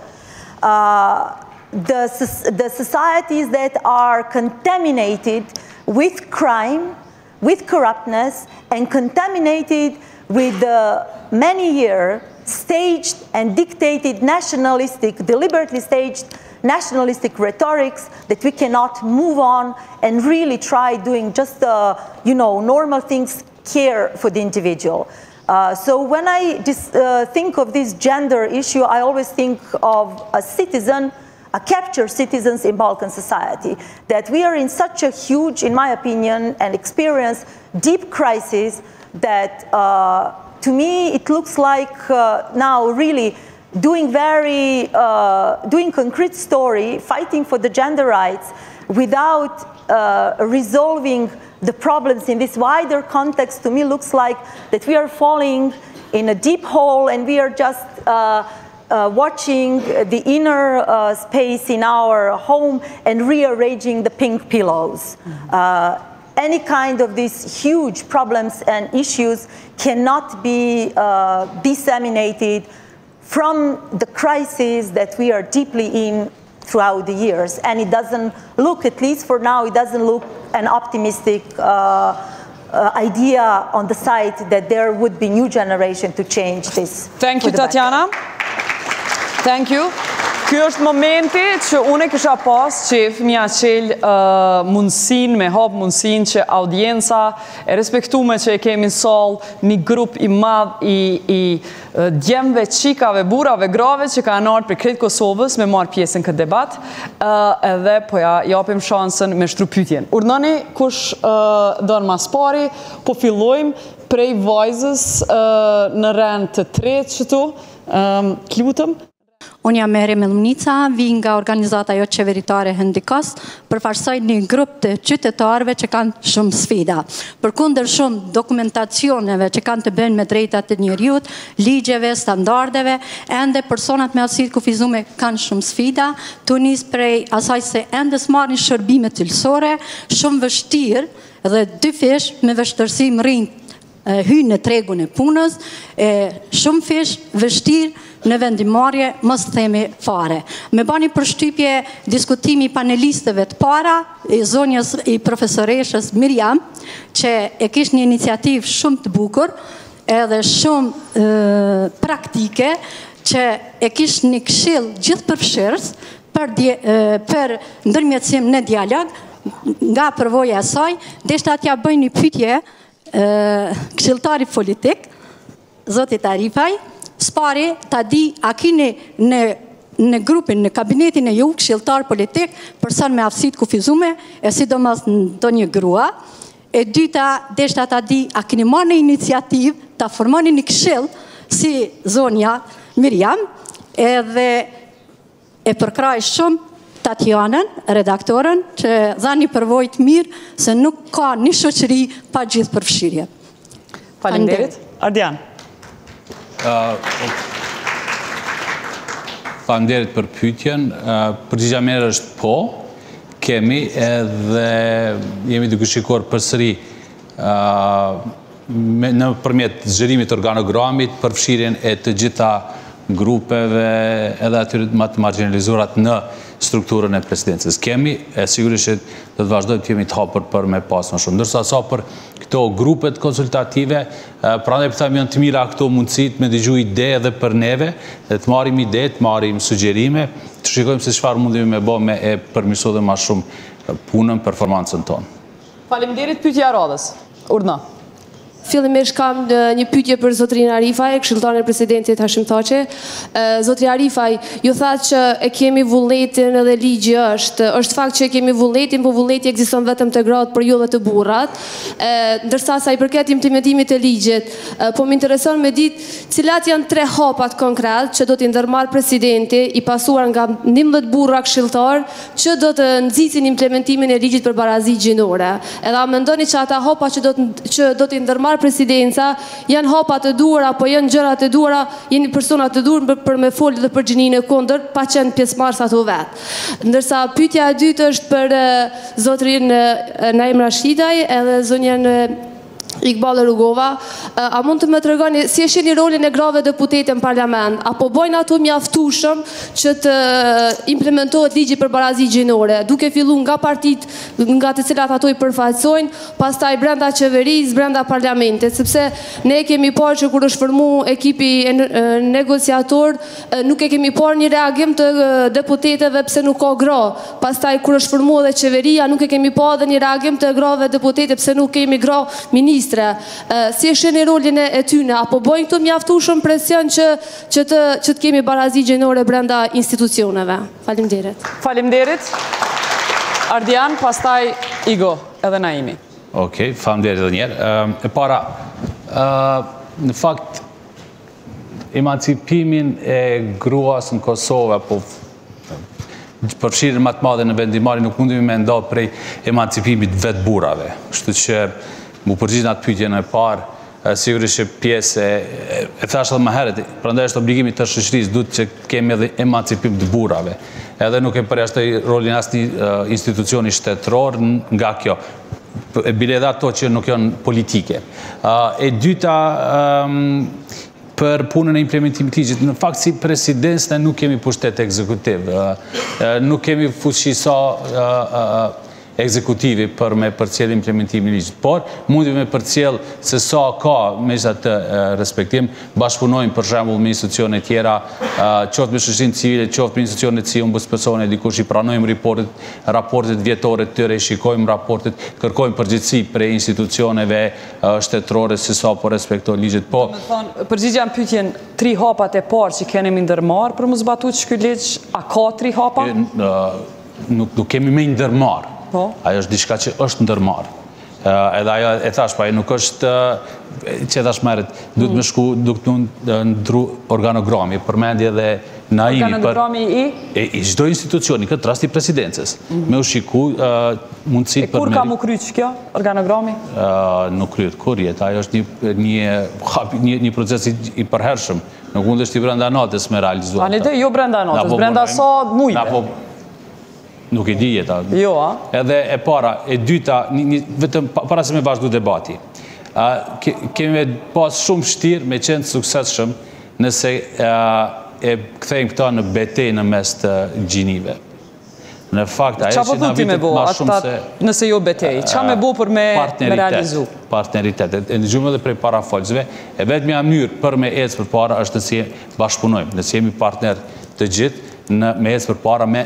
The societies that are contaminated with crime, with corruptness, and contaminated with the many-year staged and dictated nationalistic, deliberately staged nationalistic rhetorics that we cannot move on and really try doing just the, normal things, care for the individual. So when I think of this gender issue, I always think of a citizen, a captured citizens in Balkan society, that we are in such a huge, in my opinion, and experience deep crisis that to me it looks like now really doing concrete story, fighting for the gender rights without resolving the problems in this wider context. To me looks like that we are falling in a deep hole and we are just watching the inner space in our home and rearranging the pink pillows. Any kind of these huge problems and issues cannot be disseminated from the crisis that we are deeply in throughout the years. And it doesn't look, at least for now, it doesn't look an optimistic idea on the side that there would be new generation to change this. Thank you, Tatjana. Thank you. Ky është momenti që unë kisha pas që fëmija qelë mundësin, me hap mundësin që audienca e respektume që e kemi sol një grup i madh i djemve, qikave, burave, grave që ka anartë për krejt Kosovës me marë pjesën këtë debat edhe po ja japim shansën me shtru pytjen. Urnoni, kush donë mas pari, po fillojmë prej vajzës në rend të tretë që tu, klutëm. Unë jam Meri Mellumnica, vi nga organizata jo qeveritare Hendikas, përfaqësoj një grup të qytetarëve që kanë shumë sfida. Përkundër shumë dokumentacioneve që kanë të bëjnë me drejtat e njeriut, ligjeve, standardeve, ende personat me aftësi të kufizuar kanë shumë sfida, tu nis prej asaj se ende s'marrin shërbime cilësore, shumë vështirë dhe dy fish me vështërsi rrinë hynë në tregun e punës, shumë fish vështirë në vendimmarrje, mos themi fare. Me bani përshtypje diskutimi panelistëve të para, zonjës i profesoreshës Miriam, që e kish një iniciativë shumë të bukur, edhe shumë praktike, që e kish një këshill gjithë përfshirës për ndërmjetësim në dialog, nga përvoja e saj, deshta t'ja bëj një pyetje këshilltari politik, zotit Arifaj, spari ta di a kini në grupin, në kabinetin e ju këshilltar politik, person me aftësi të kufizume, e sidomos në një grua, e dyta deshta ta di a kini marrë në iniciativë, ta formoni një këshill si zonja Miriam, edhe e përkraj shumë Tatjanën, redaktorën, që dha një përvojë të mirë se nuk ka një shoqëri pa gjithë përfshirje. Faleminderit. Ardian. Faleminderit për pyetjen. Përgjigjja merë është po, kemi edhe jemi duke shikuar përsëri nëpërmjet zgjerimit të organogramit përfshirjen e të gjitha grupeve edhe atyre më të marginalizuarat në strukturën e presidencës. Kemi, sigurisht që do të vazhdojmë të jemi të hapur për me pas më shumë. Ndërsa sa për këto grupet konsultative, prandaj përtham janë të mira këto mundësit me dëgju ide edhe për neve, dhe të marim ide, të marim sugjerime, të shikojmë se çfarë mundemi me bë me e përmirësua dhe më shumë punën, performancën tonë. Faleminderit, pyetja e radhës. Urdhna. Fillimisht kam një pyetje për zotrin Arifaj, këshilltarin e presidentit Hashim Thaçi. Zotri Arifaj, ju thatë që e kemi vullnetin edhe ligji është fakt që e kemi vullnetin, po vullneti ekziston vetëm të gratë për ju dhe të burrat. Ndërsa sa i përket implementimit të ligjit, po më intereson me ditë cilat janë 3 hapat konkret që do t'i ndërmarrë presidenti i pasuar nga 11 burra këshilltar që do të nxisin implementimin e ligjit për barazi gjinore. Edhe a mendoni që ata hapa që do t'i ndërmarrë marrë presidenca, janë hapa të duhura, apo janë gjëra të duhura, jeni persona të duhur për me folë dhe për gjininë e kundër, pa qenë pjesëmarrës ato vetë. Ndërsa pyetja e dytë është për zotrin Naim Rashidaj edhe zonjën Iqbal Rugova, a mund të më tregoni si e shihni rolin e grave deputete në parlament, apo bojnë ato mjaftueshëm që të implementohet ligji për barazi gjinore, duke filluar nga partitë nga të cilat ato i përfaqësojnë, pastaj brenda qeverisë, brenda parlamentit, sepse ne kemi parë që kur është formuar ekipi negociator, nuk e kemi parë një reagim të deputetëve pse nuk ka gra. Pastaj kur është formuar edhe qeveria, nuk e kemi parë edhe një reagim të grave deputete pse nuk kemi gra ministre. Si e shihni rolin e tyne, apo bojnë këtu mjaftueshëm presion që të kemi barazi gjinore brenda institucioneve? Faleminderit. Faleminderit. Ardian, pastaj Igo, edhe Naimi. Okej, faleminderit edhe njerë. E para, në fakt, emancipimin e gruas në Kosovë, apo përfshirjen më të madhe në vendimmarrje nuk mundemi me nda prej emancipimit vetë burrave. Kështu që mu përgjigj në atë pyetjen e parë, sigurisht që pjesë e thash edhe më herët, prandaj është obligimi të shoqërisë, duhet që kemi edhe emancipim të burrave. Edhe nuk e përjashtoj rolin asnjë institucioni shtetëror nga kjo. Bile edhe ato që nuk janë politike. E dyta, për punën e implementimit ligjit, në fakt si presidencë ne nuk kemi pushtet ekzekutiv, nuk kemi fuqi sa ekzekutivi për me përcjell implementimin e ligjit, por mundi me përcjell se sa ka me atë respektim, bashkëpunojmë për shembull me institucione tjera, qoftë me shoqërinë civile, qoftë me institucionet si ombudsmani, dikush i pranojmë raportet vjetore të tyre, i shikojmë raportet, kërkojmë përgjegjësi prej institucioneve shtetërore se sa po respektojnë ligjit. Po, do të thonë, përgjigjja në pyetjen 3 hapat e parë që kemi ndërmarrë për mos zbatuar ky ligj, a ka 3 hapa? Nuk kemi me ndërmarrë. Ajo është diçka që është ndërmarrë. Edhe ajo e thash, pa nuk është që e thash merret, duhet me shku, duhet të ndru organogrami, përmendje dhe Naimi organogrami i çdo institucioni, këtë rast i presidencës, me u shiku mundësit për kur ka mu kryq kjo organogrami? Nuk kryet kur jetë, ajo është një proces i përhershëm, nuk mund është i brenda natës me realizuar. Ani dhe jo brenda natës, brenda sa mujve. Nuk e di jeta. Jo, a? Edhe e para, e dyta, vetëm para se me vazhdu debati, kemi pas shumë vështirë me qenë suksesshëm nëse e kthejmë këta në betejë në mes të gjinive. Në fakt, ajo që na vitet ma shumë se... Nëse jo betejë, qa me bo për me realizu? Partneritet. E në gjumë edhe prej parafolësve, e vetëmja mënyrë për me ecë për para është nëse bashkëpunojmë, nëse jemi partner të gjithë, me ecë për para me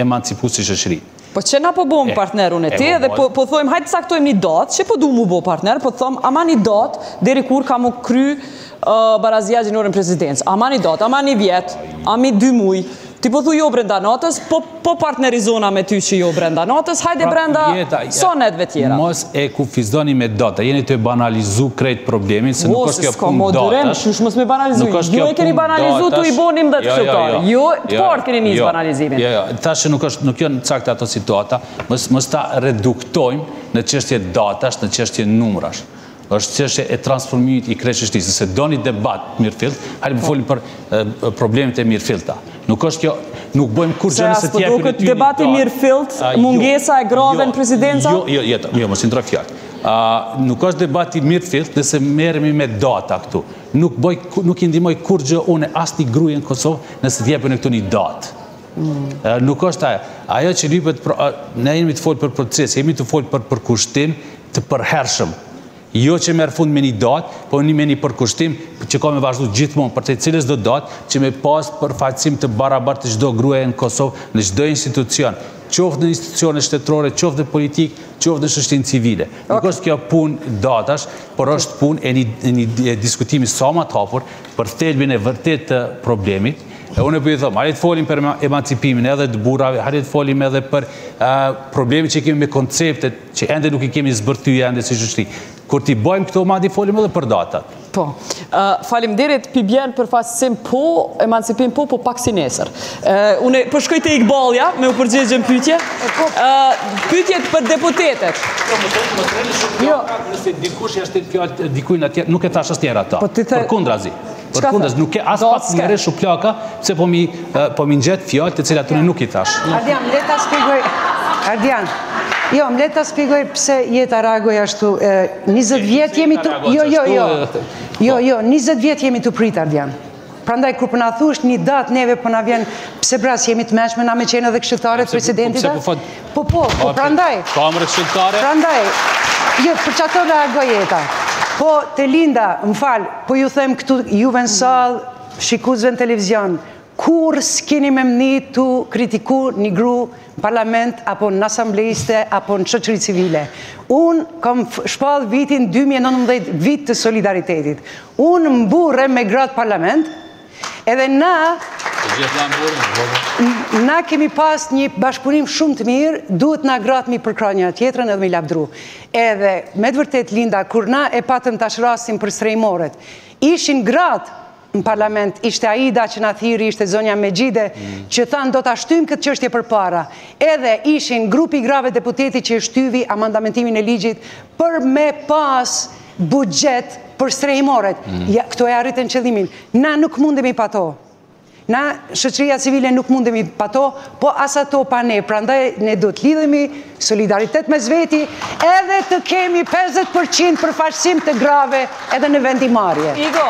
emancipu si shoqëri. Po që na po bom partner unë e ti, dhe po thojmë, hajtë saktojmë një datë, që po du mu bo partner, po thojmë, ama një datë, deri kur ka mu kry barazia gjinore në presidencë. Ama një datë, ama një vjetë, ama 2 muj. Ti po thu jo brenda natës, po partnerizona me ty që jo brenda natës, hajde brenda sonetve tjera. Mos e kufizdoni me data, jeni të banalizu krejt problemin, se nuk është kjo punë datash. Shush mos me banalizu, jo e keni banalizu të i bonim dhe të qëtarë. Jo, të parë keni njës banalizimin. Jo, thashë nuk janë cakte ato situata, mos ta reduktojmë në çështje datash, në çështje numrash. Është çështje e transformimit i krejtshërisë. Se doni debat mirëfillt, hajde të folim për problemet e mirëfillta. Nuk është kjo, nuk bëjmë kur gjë nëse t'jepin e ty një datë. Debati mirëfillt, mungesa e grave në presidenca? Jo, mos i ndroj fjalë. Nuk është debati mirëfillt nëse merremi me data këtu. Nuk i ndihmoj kur gjë unë asnjë gruaje në Kosovë nëse t'jepin e këtu një datë. Nuk është ajo. Ajo që lypet, ne jemi të folë për proces, jemi të folë për përkushtim të përhershëm. Jo që merë fund me një datë, po me një përkushtim që ka me vazhdu gjithmonë për të cilës do datë që me pas përfaqësim të barabartë të çdo gruaje në Kosovë, në çdo institucion, qoftë në institucione shtetërore, qoftë në politikë, qoftë në shoqërinë civile. Nuk është kjo punë datash, por është punë e një diskutimi sa më të hapur për thelbin e vërtet të problemit. Unë e po i thëmë, hajde të folim për emancipimin edhe të burrave, hajde të folim edhe për problemi që kemi me konceptet që ende nuk i kemi zbërthyje ende si shoqëri. Kur t'i bojmë këto madje folim edhe për datat. Po, faleminderit pi bjen për fastësim po, emancipim po pak si nesër. Unë përshkoj te Iqbalja me u përgjigjën pyetje. Pyetjet për deputetet. Jo, Nëse dikush ja shtet fjalë dikujt atje, nuk e thash asnjëherë ata. Përkundrazi. Nuk ke as pak ngjerë shuplaka, pse po mi ngjet fjalë të cilat unë nuk I thash. Ardian, le ta shpjegoj. Ardian. Jo, më le ta shpjegoj pse Jeta reagoi ashtu. 20 vjet jemi të Jo, 20 vjet jemi të prit Ardian. Prandaj kur po na thush një datë neve po na vjen pse bras jemi të mëshme na me qenë edhe këshilltarët presidentit. Po prandaj. Kamërë këshilltare. Prandaj. Jo, për çato reagoj Jeta. Po te Linda, më fal, po ju them këtu juve në sallë, shikuesve në televizion, kur s'keni me mni tu kritiku një gru në parlament, apo në asamblejiste, apo në shoqëri civile. Unë kam shpall vitin 2019, vit të solidaritetit. Unë mburre me gratë parlament, edhe na kemi pas një bashkëpunim shumë të mirë, duhet na gratë mi përkra një tjetrën edhe mi lavdru. Edhe, me të vërtet, Linda, kur na e patëm tash rastin për strejmoret, ishin gratë në parlament, ishte Aida që na thiri, ishte zonja Megjide, që thanë do të ashtymë këtë çështje për para. Edhe ishin grupi grave deputeti që shtyvi amandamentimin e ligjit për me pas buxhet për strejmoret. Këto e arritën qëllimin. Na nuk mundemi pa to. Na, shoqëria civile nuk mundemi pa to, po as ato pa ne. Prandaj ne do të lidhemi, solidaritet me zveti, edhe të kemi 50% përfaqësim të grave edhe në vendimmarrje. Igo,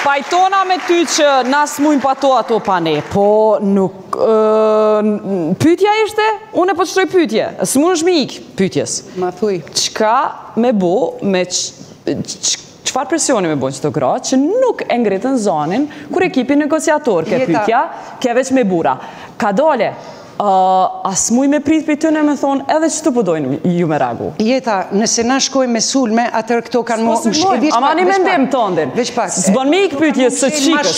pajtona me ty që nas mujnë pa to ato pa ne, po nuk... Pytja ishte, unë e po të shtoj pytje, së mund është mi ikë pytjes. Ma thuj. Qka me bo, qëfar presioni me bo që të gratë, që nuk e ngritën zonin, kur ekipi negociator ke pytja, ke veç me bura. Ka dole, as muj me prit për tëne me thonë, edhe që të pëdojnë ju me ragu. Jeta, nëse na shkojmë me sulme, atër këto kanë mu... Ama një mendim të ndin. Së bën me ikë pytje së qikës.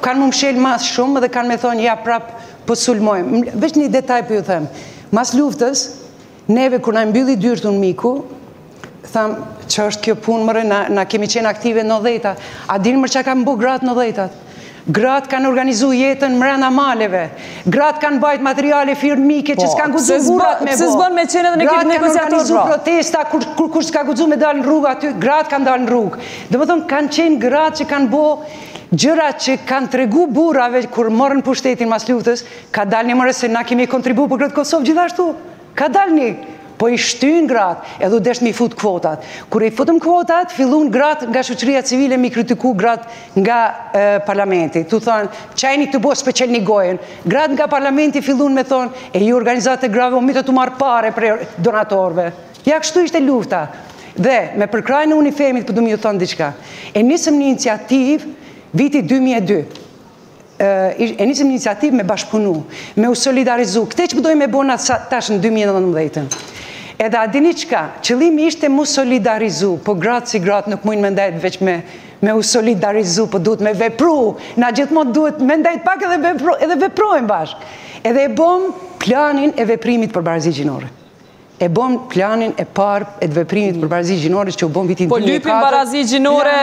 Kanë mu mshel ma shumë dhe kanë me thonë, ja prap po sulmojmë. Veç një detaj për ju them. Mas luftës, neve kur na mbylli dyrtun miku, thamë, që është kjo punë mërë, na kemi qenë aktive në dhejta. A dinë mërë që ka mbu gratë në dhejtat? Gratë kanë organizu jetën mrena maleve. Gratë kanë bajt materiale firmike që s'kanë guzu burat me bo. Se s'bën me qenë edhe në ekip negociator, gratë kanë organizu protesta kur s'ka guzu me dalë në rrugë aty. Gratë kanë dalë në rrugë. Dhe më thonë, kanë qenë gratë që kanë bo gjëra që kanë tregu burave kur morën pushtetin mas luftës, ka dalë një mërë se na kemi kontribu për këtë Kosovë gjithashtu. Ka dalë një. Po i shtynë gratë, edhe u desh me i fut kvotat. Kur i futëm kvotat, fillun gratë nga shoqëria civile mi kritiku gratë nga parlamenti. Tu thonë, qajni të bo special një gojen. Gratë nga parlamenti fillun me thonë, e ju organizate grave, o mitë të marë pare për donatorve. Ja, kështu ishte lufta. Dhe, me përkrajnë unifemit, për du mi ju thonë diqka. E nisëm një iniciativ, viti 2002. E nisëm një iniciativ me bashkëpunu, me u solidarizu. Këte që përdoj me bona tash në 2019. Edhe a dini qka, qëllimi ishte mu solidarizu, po gratë si gratë nuk mujnë me ndajt veç me u solidarizu, po duhet me vepru, na gjithmon duhet me ndajt pak edhe veprojnë bashkë. Edhe e bom planin e veprimit për barazi gjinore. E bom planin e parë e të veprimit për barazi gjinore që u bom vitin 2004. Po lypin barazi gjinore,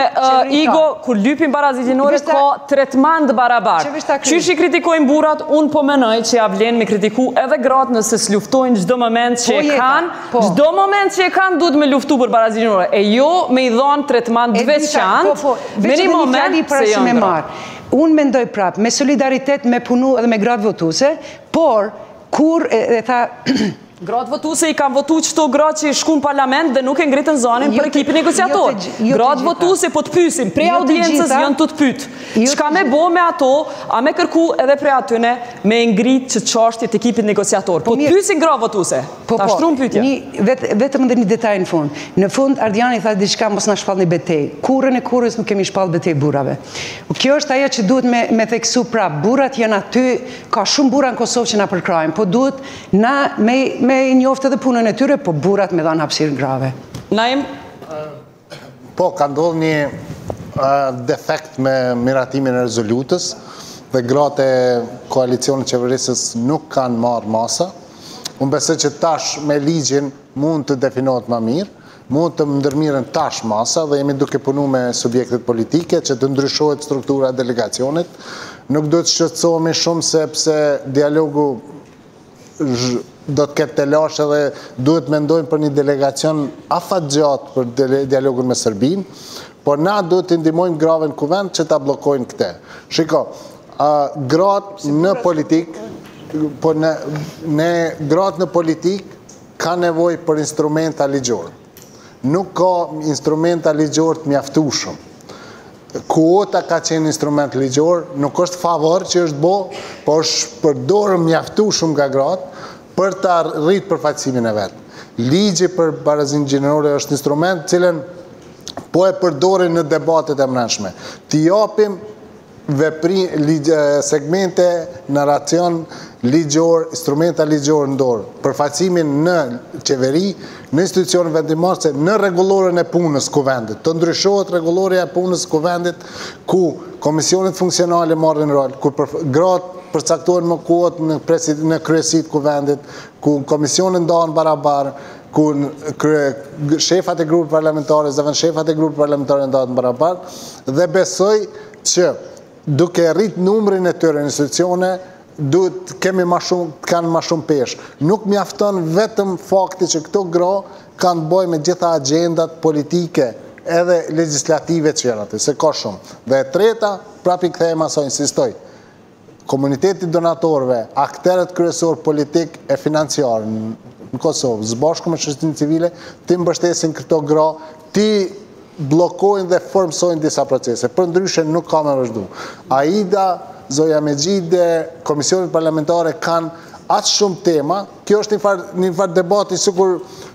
Igo, kur lypin barazi gjinore ka tretman dë barabar. Qysh I kritikojnë burat, unë po menoj që ja vlen me kritiku edhe gratë nëse s'luftojnë gjdo moment që e kanë, gjdo moment që e kanë duhet me luftu për barazi gjinore. E jo me I dhonë tretman dë veçantë, me një moment se janë gratë. Unë mendoj prapë, me solidaritet, me punu edhe me gratë votuse, por kur e tha... Gratë votuse I kanë votu qëto gratë që I shku në parlament dhe nuk e ngritën zonin për ekipin negociator. Gratë votuse po të pysim, prej audiencës janë të pyt. Qka me bo me ato, a me kërku edhe prej atyne me ngrit që qashtjet ekipin negociator. Po të pysin gratë votuse. Ta shtrum pytja. Vetëm dhe një detaj në fund. Në fund, Ardiani tha diçka mos na shpall një betej. Kurën e kurës nuk kemi shpall betej burave. Kjo është ajo që duhet me theksu prap. Burat janë aty, ka shumë bura në Kosovë që na përkrajnë, po duhet na me njoftë edhe punën e tyre, po burat me dhanë hapësirë grave. Naim? Po, ka ndodhë një defekt me miratimin e rezolutës dhe gratë e koalicionit qeverisës nuk kanë marrë masa. Unë besoj që tash me ligjin mund të definohet më mirë, mund të ndërmiren tash masa dhe jemi duke punu me subjektet politike që të ndryshohet struktura e delegacionit. Nuk do të shqetësohemi shumë sepse dialogu do të ketë telashe dhe duhet mendojmë për një delegacion afat gjatë për dialogun me Serbinë, por na duhet të ndihmojmë grave në kuvend që ta bllokojnë këtë. Shiko, gratë në politikë, po gratë në politikë ka nevojë për instrumenta ligjore. Nuk ka instrumenta ligjore të mjaftueshëm. Kuota ka qenë instrument ligjor, nuk është favor që është bo, por është përdorë mjaftueshëm nga gratë për të rritë përfaqësimin e vetë. Ligji për barazinë gjinore është instrument cilën po e përdorin në debatet e mrenshme. T'i japim segmente, narracion ligjor, instrumenta ligjor në dorë, përfaqësimin në qeveri, në institucionin vendimmarrëse, në rregulloren e punës kuvendit. Të ndryshohet rregulloria e punës kuvendit ku komisionet funksionale marrin rol, ku gratë përcaktohen më kuotë në kryesit kuvendit, ku komisionet ndahen barabar, ku shefat e grupit parlamentare, zëvendshefat e grupit parlamentare ndahen barabar, dhe besoj që duke rrit numrin e tyre në institucione, duhet kemi kanë ma shumë peshë. Nuk mjafton vetëm fakti që këto gra kanë bëj me gjitha agendat politike edhe legislative që janë aty, se ka shumë. Dhe e treta, prapi kthehemi asaj, insistoj, komuniteti donatorëve, akterët kryesor politik e financiar në Kosovë, së bashku me shoqërinë civile, ti mbështesin këto gra, ti blokojnë dhe formsojnë disa procese. Për ndryshe nuk ka me vazhdu. AIDA, Zoja Megjide, komisionet parlamentare kanë atë shumë tema. Kjo është një farë debati sikur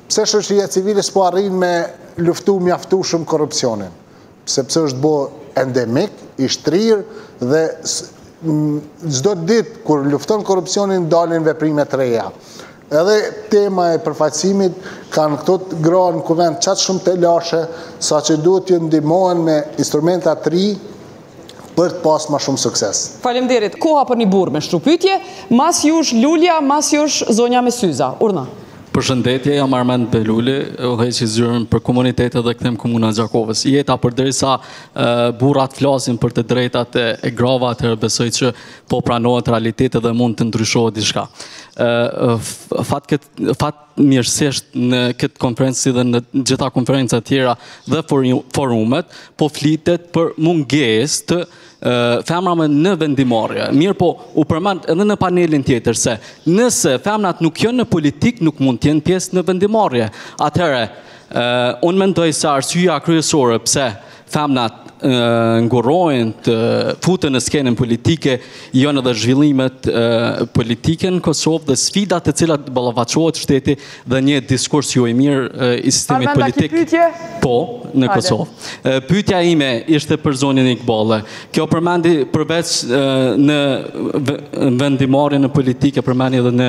pse shoqëria civile s'po arrin me luftu mjaftueshëm korrupsionin. Sepse është bo endemik, i shtrirë dhe çdo ditë kur lufton korrupsionin dalin veprime të reja. Edhe tema e përfaqësimit kanë këto gra në kuvend qatë shumë të lashe, sa që duhet të ndihmohen me instrumenta të ri për të pas ma shumë sukses. Faleminderit. Koha për një burë me shtrupytje, mas jush Lulja, mas jush Zonja me Syza. Urna. Përshëndetje, jam Armend Beluli, udhëheqës i zyrën për komunitetet dhe kthem komuna Gjakovës. Jeta përderisa burrat flasin për të drejtat e grava, atëherë besoj që po pranohet realitetet dhe mund të ndryshohet diçka. Fatmirësisht në këtë konferencë dhe në gjitha konferencat tjera dhe forumet, po flitet për mungesë të femrave në vendimmarrje. Mirë po, u përmend edhe në panelin tjetër se nëse femrat nuk janë në politik, nuk mund të jenë pjesë në vendimmarrje. Atëherë, unë mendoj se arsyeja kryesore pse femrat ngurojnë të futen në skenën politike janë edhe zhvillimet politike në Kosovë dhe sfidat të cilat ballafaqohet shteti dhe një diskurs jo i mirë i sistemit politik. Po, në Kosovë. Pyetja ime ishte për zonën e Ikballe. Kjo përmendi përveç në vendimmarrje në politike, përmendi edhe në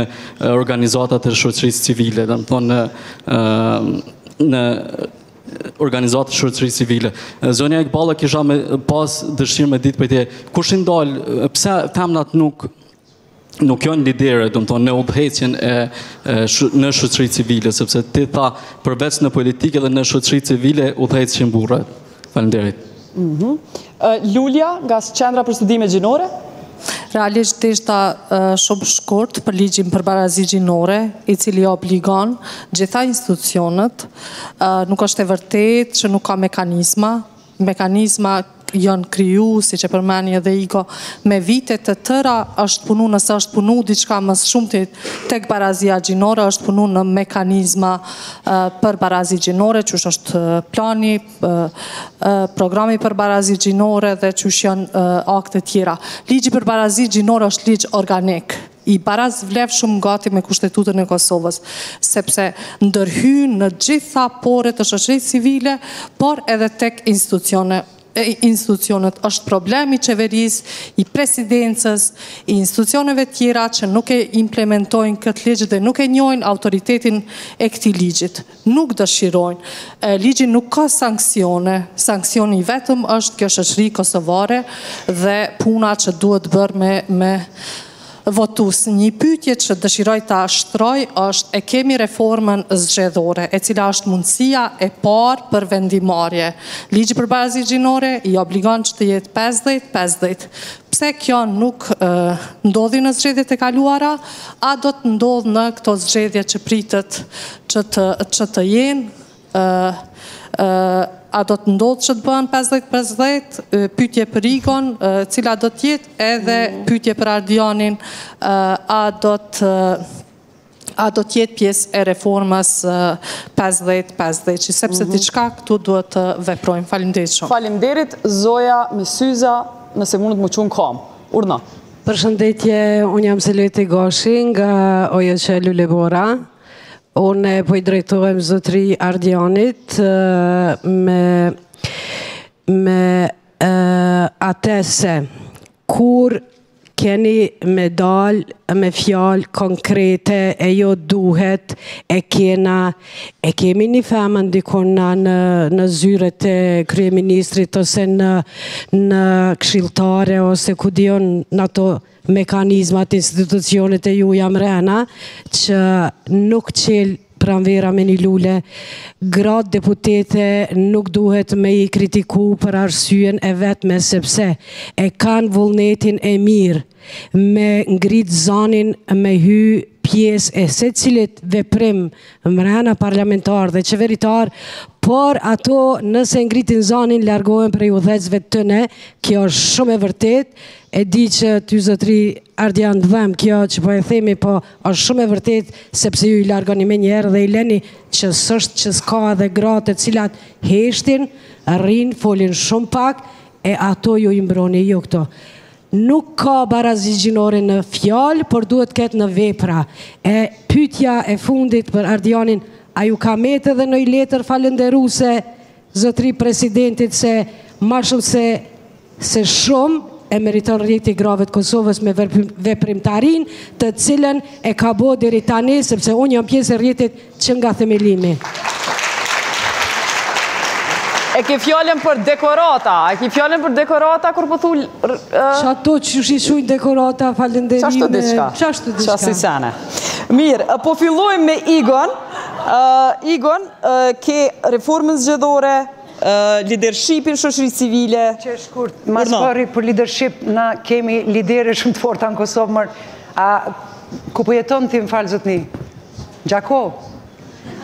organizatat e shoqërisë civile, domethënë në organizatë shoqërisë civile. Zonja Ikballe kisha pas dëshirë me ditë për tje, kush i ndalë, pse femnat nuk janë lidere, në udhëheqjen në shoqëri civile, sepse ti tha përveç në politike dhe në shoqëri civile udhëheqjen burrat. Faleminderit. Lulja, nga Qendra për Studime Gjinore? Realisht ishta shumë shkurt për ligjin për barazi gjinore, i cili obligon gjitha institucionet, nuk është e vërtet që nuk ka mekanizma janë kriju, si që përmeni edhe Iko, me vitet të tëra është punu, nëse është punu diçka më shumë tek barazia gjinore, është punu në mekanizma për barazi gjinore, që është plani, programi për barazi gjinore dhe që janë akte tjera. Ligji për barazi gjinore është ligj organik, i baraz vlev shumë gati me Kushtetutën e Kosovës, sepse ndërhyn në gjitha pore të shoqërisë civile, por edhe tek institucionet është problemi qeverisë, i presidencës, i institucioneve tjera që nuk e implementojnë këtë ligj dhe nuk e njohin autoritetin e këtij ligjit. Nuk dëshirojnë. Ligji nuk ka sanksioni vetëm është kjo shoqëri kosovare dhe puna që duhet bërë me votus. Një pyetje që dëshiroj ta shtroj është e kemi reformën zgjedhore, e cila është mundësia e parë për vendimmarrje. Ligji përballë zgjidhinore i obligon që të jetë 50-50. Pse kjo nuk ndodhi në zgjedhjet e kaluara, a do të ndodhë në këto zgjedhje që pritet që të jenë, a do të ndodhë që të bëhen 50-50, pyetje për Igon, cila do të jetë, edhe pyetje për Ardianin, a do të jetë pjesë e reformës 50-50, sepse diçka këtu duhet të veprojmë. Faleminderit shumë. Faleminderit, Zoja me syza, nëse mundet më qunë kam. Urna. Përshëndetje, unë jam Seleti Goshi nga OJQ Lulebora. Unë po i drejtohem zotri Ardianit me atese kur keni me dal me fjalë konkrete e jo duhet e kemi një femën dikona në zyret e kryeministrit ose në këshilltare ose ku dion në ato mekanizmat, institucionet e ju jam rena, që nuk qel pranvera me një lule, gratë deputete nuk duhet me i kritiku për arsyen e vetme, sepse e kanë vullnetin e mirë, me ngrit zanin me hy pjesë e se cilit veprim mrena parlamentar dhe qeveritar, por ato nëse ngritin zanin largohen prej udhëhecëve të tëne, kjo është shumë e vërtet, e di që ty zotri Ardian dhem kjo që po e themi, po është shumë e vërtet sepse ju i largoni me njerë dhe i leni që sështë që s'ka dhe gratë të cilat heshtin, rrin, folin shumë pak, e ato ju i mbroni jo këto. Nuk ka barazi gjinore në fjalë, por duhet ketë në vepra. E pyetja e fundit për Ardianin, a ju ka metë edhe në i letër falenderuse zotri presidentit se ma shumë se shumë e meriton rrjeti grave të Kosovës me veprimtarin të cilën e ka bo deri tani, sepse unë jam pjesë e rrjetit që nga themelimi. E ke fjallën për dekorata, kur po thull... Që ato që shishujnë dekorata, falenderime... Qashtu diçka? Qashtu sene. Mirë, po fillojmë me Igon. Igon, ke reformën zgjedhore, leadershipin shoqërisë civile... Që shkurt, mas pari për leadership, na kemi lidere shumë të forta në Kosovë, ku po jeton ti më falë zotni? Gjako?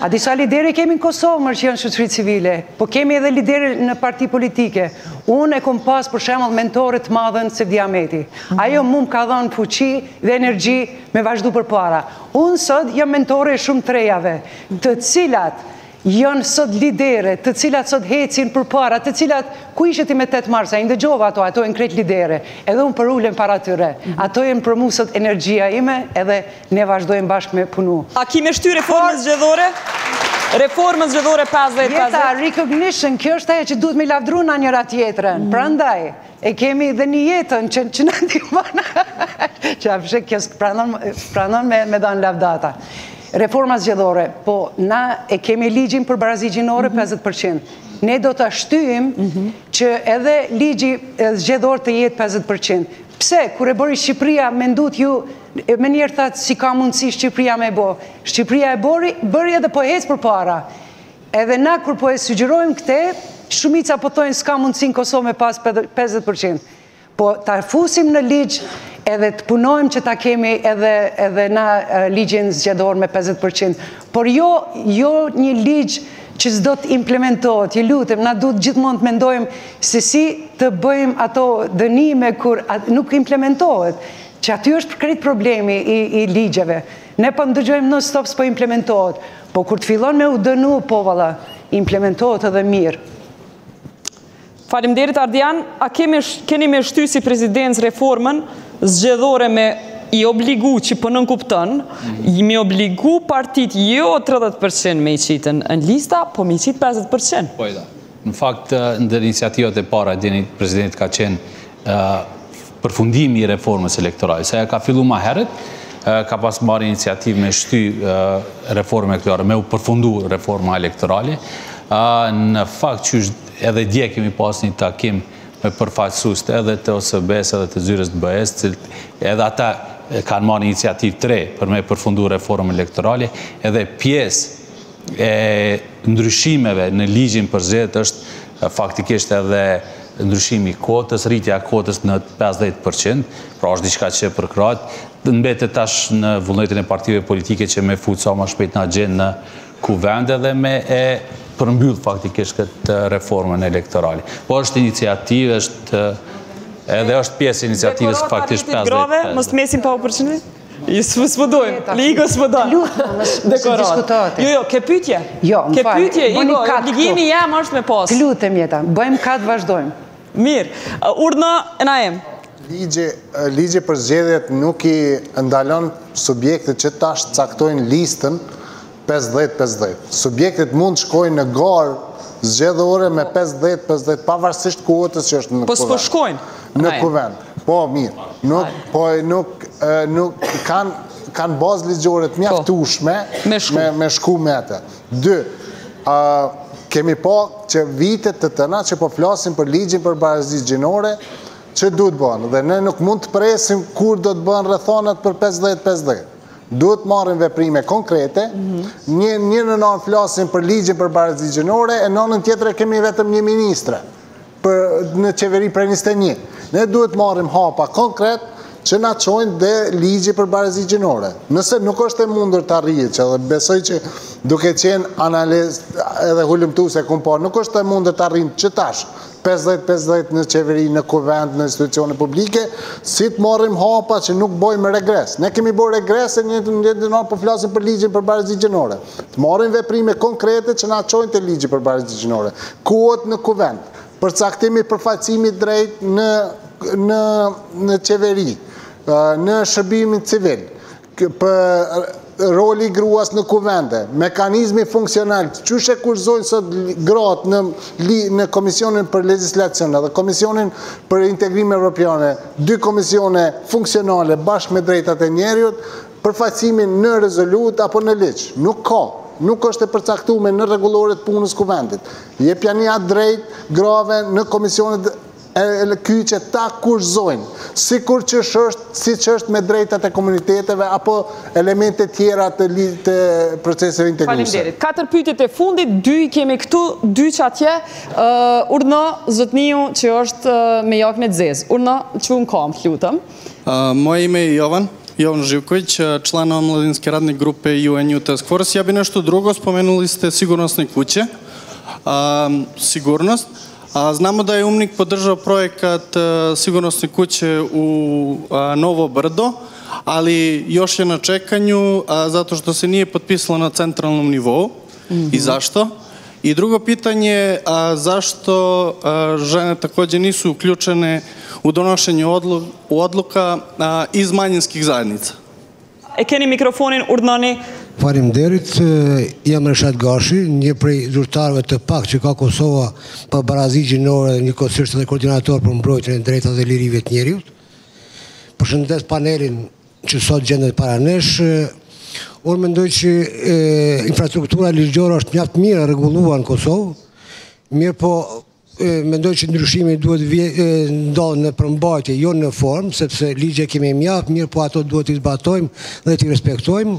A disa lideri kemi në Kosovë mërë që janë shoqëri civile, po kemi edhe lideri në parti politike. Unë e kom pas për shembull mentorit të madhen se Diameti. Ajo mu më ka dhënë fuqi dhe energji me vazhdu për para. Unë sot jam mentore shumë të rejave, të cilat janë sot lidere, të cilat sot hecin për para, të cilat ku ishe ti me 8 marsa, i ndëgjova ato e në krejt lidere, edhe unë për ullën para tyre. Ato e në për mu sot energjia ime, edhe ne vazhdojmë bashkë me punu. A ki me shty reformën zgjedhore? Reformën zgjedhore 50-50? Jeta, recognition, kjo është ajo që duhet me lavdru në njëra tjetrën. Prandaj, e kemi dhe një jetën që në ndihmon. Që apëshe kjo pranon me danë lavdata. Reforma zgjedhore, po na e kemi ligjin për barazi gjinore 50%. Ne do të ashtyim që edhe ligji zgjedhor të jetë 50%. Pse, kur e bëri Shqipëria, me ndut ju, me njerë thatë si ka mundësi Shqipëria me bo. Shqipëria e bëri edhe po hecë për para. Edhe na, kur po e sugjerojmë këte, shumica po tojnë s'ka mundësi në Kosovë me pas 50%. Po ta fusim në ligjë, edhe të punojmë që ta kemi edhe na ligjin zgjedhor me 50%. Por jo një ligjë që s'do të implementohet, ju lutem, na duhet gjithmonë të mendojmë se si të bëjmë ato dënime kur nuk implementohet, që aty është krejt problemi i ligjeve. Ne po ndëgjojmë në stop s'po implementohet, po kur të fillon me u dënu, po valla, implementohet edhe mirë. Faleminderit Ardian, a keni me shty si prezidentës reformën zgjedhore me i obligu që për nënkuptën, i me obligu partit jo 30% me i qitën në lista, po me i qitë 50%. Po e da. Në fakt, ndër iniciativat e para, presidenti ka qenë përfundimi i reformës elektorale. Se ka fillu ma heret, ka pas marrë iniciativë me shty reforme elektorale, me u përfundu reforma elektorale. Në fakt që edhe dje kemi pas një takim me përfaqësues edhe të OSB-s edhe të zyrës të BE-s, edhe ata kanë marrë iniciativë të re për me përfundu reformën elektorale, edhe pjesë e ndryshimeve në ligjin për zgjedhjet është faktikisht edhe ndryshimi kotës, rritja kotës në 50%, pra është diçka që përkrahet, mbetet tash në vullnetin e partive politike që me futë sa më shpejt në agjen në kuvende dhe me e përmbyll faktikisht këtë reformën elektorale. Po është iniciativë, edhe është pjesë iniciativës faktikisht 50%. Mos të mesim pa u përqenit? Së dojmë, ligo së dojmë. Dekorat. Jo, ke pytje? Jo, më falë. Ke pytje, Igo, obligimi jem është me posë. Të lutem Jeta, bëjmë katë, vazhdojmë. Mirë, urna e na em. Ligji për zgjedhjet nuk i ndalon subjektet që tash caktojnë listën 50-50. Subjektet mund shkojnë në garë zgjedhore me 50-50, pavarësisht kuotës që është në kuvend. Po s'po shkojnë? Në kuvend. Po, mirë. Po nuk kanë bazë ligjore të mjaftueshme me shku me atë. 2. Kemi pa që vitet të tëna që po flasim për ligjin për barazi gjinore që duhet bënë. Dhe ne nuk mund të presim kur do të bënë rrethonat për 50-50. Duhet marrin veprime konkrete, një në nënë flasim për ligjin për barazi gjinore, e nënën tjetër e kemi vetëm një ministre në qeveri për 21. Ne duhet marrim hapa konkret që na qojnë dhe ligji për barazi gjinore. Nëse nuk është e mundur të arrijet, që dhe besoj që duke qenë analist edhe hullumtu se kumpa, nuk është e mundur të arrijnë që tash 50-50 në qeveri, në kuvend, në institucione publike, si të marrim hapa që nuk bojmë regres. Ne kemi bojë regres e një të nërë për flasim për ligjin për barazi gjinore. Të marrim veprime konkrete që na qojnë të ligji për barazi gjinore. Kuot në kuvend, përcaktimi përfaqësimi drejt në qeveri, në shërbimin civil, për roli gruas në kuvende, mekanizmi funksional, qyshe kurzojnë sot gratë në Komisionin për Legislacione dhe Komisionin për Integrim Evropiane, 2 komisione funksionale bashkë me drejtat e njerëzit, përfaqësimin në rezolut apo në ligj. Nuk ka. Nuk është e përcaktuar në rregulloret punës kuvendit. Jep janë drejt grave në komisionet e kyqe ta kurzojnë, sikur që është me drejtat e komuniteteve apo elemente tjera të proceseve integruese. Faleminderit. 4 pyetjet e fundit, 2 i kemi këtu, 2 që atje, urna zotniju që është me jakën e zezë. Urna që unë kam, lutëm. Moje ime je Jovan Živković, član omladinske radne grupe UN Task Force. Ja bi nešto drugo, spomenuli ste sigurnosne kuće. Sigurnost. Znamo da je UMNIK podržao projekat sigurnosne kuće u Novo Brdo, ali još je na čekanju zato što se nije potpisalo na centralnom nivou. I zašto? I drugo pitanje, zašto žene također nisu uključene u donošenje odluka iz manjinskih zajednica? E keni mikrofonin, urdhënoni. Faleminderit, jam Reshat Gashi, një prej zyrtarëve të pak që ka Kosova për barazi gjinore, njëkohësisht edhe koordinator për mbrojtjen e drejtave dhe lirive të njerëzit. Përshëndes panelin që sot gjendet para nesh. Unë mendoj që infrastruktura ligjore është mjaft mirë rregulluar në Kosovë, mirë po mendoj që ndryshimi duhet ndodhë në përmbajtje, jo në formë, sepse ligje kemi mjaft mirë, po ato duhet t'i zbatojmë dhe t'i respektojmë.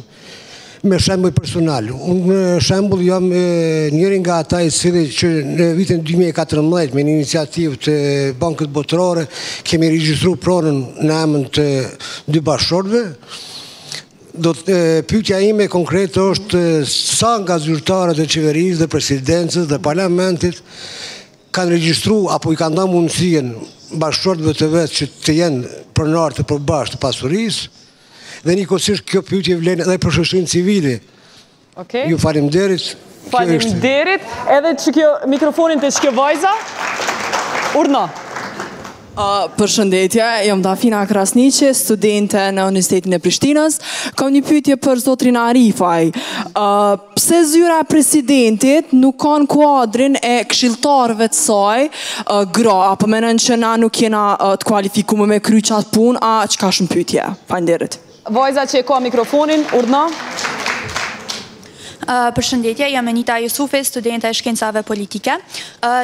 Me shembull personal. Unë shembull jam njëri nga ata i cili që në vitin 2014 me një iniciativë të Bankës Botërore kemi regjistruar pronën në emër të 2 bashkëshortëve. Pyetja ime konkrete është sa nga zyrtarët e qeverisë dhe presidencës dhe parlamentit kanë regjistruar apo i kanë dhënë mundësinë bashkëshortëve të vetë që të jenë pronarë të përbashkët të pasurisë. Dhe njëkohësisht kjo pyetje vlen edhe për shoqërinë civile. Ju faleminderit. Faleminderit. Edhe që kjo mikrofonin të shkjo vajza. Urna. Përshëndetje, jam Dafina Krasniqe, studente në Universitetin e Prishtinës. Kam një pyetje për zotrin Arifaj. Pse zyra e presidentit nuk kanë kuadrin e këshilltarëve të saj gra, apo mendon që na nuk jena të kualifikuar me kry qatë punë, a çka shumë pyetje? Faleminderit. Vajza që e ka mikrofonin, urdhna. Përshëndetje, jam Anita Jusufi, studente e shkencave politike.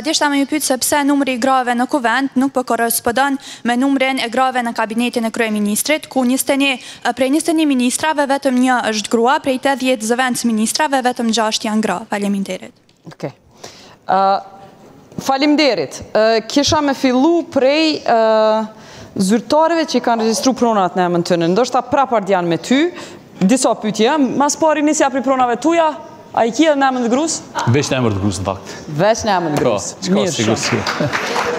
Deshta me ju pyet se pse numri i grave në kuvend nuk po korrespondon me numrin e grave në kabinetin e kryeministrit, ku prej 21 ministrave vetëm 1 është grua, prej 80 zëvendës ministrave vetëm 6 janë gra. Faleminderit. Okej. Faleminderit. Kisha me fillu prej zyrtarëve që i kanë regjistru pronat në emën tënë. Ndoshta prapart janë me ty, disa pyetje, mas pari nisja pri pronave tuja, a i kia në emën të grus? Veç në emër të grus, në fakt. Veç në emën të grus. Mirë shumë.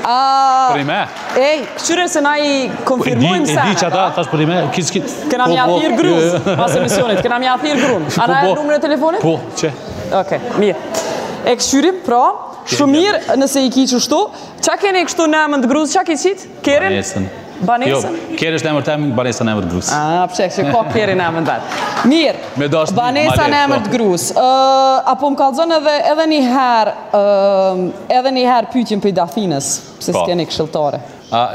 Për i me? Ej, këshyre se na i konfirmojmë se. E di që ata, thash për i me, Kena mja thirë grus, pas emisionit, kena mja thirë grun. A na e numër e telefonit? Po, që? Oke, mirë. E këshyrim, pra, shumë mirë nëse i ki qështu. Qa keni kështu në emën të grus, qa ki qitë? Kerin? Banesën? Jo, Keri është në emër të emën, Banesa në emër të grus. Pshek, që ka Keri në emër të vetë. Mirë, Banesa në emër të grus. Apo më kalzon edhe një herë pyetjen për i Dafinës, se s'keni këshilltare.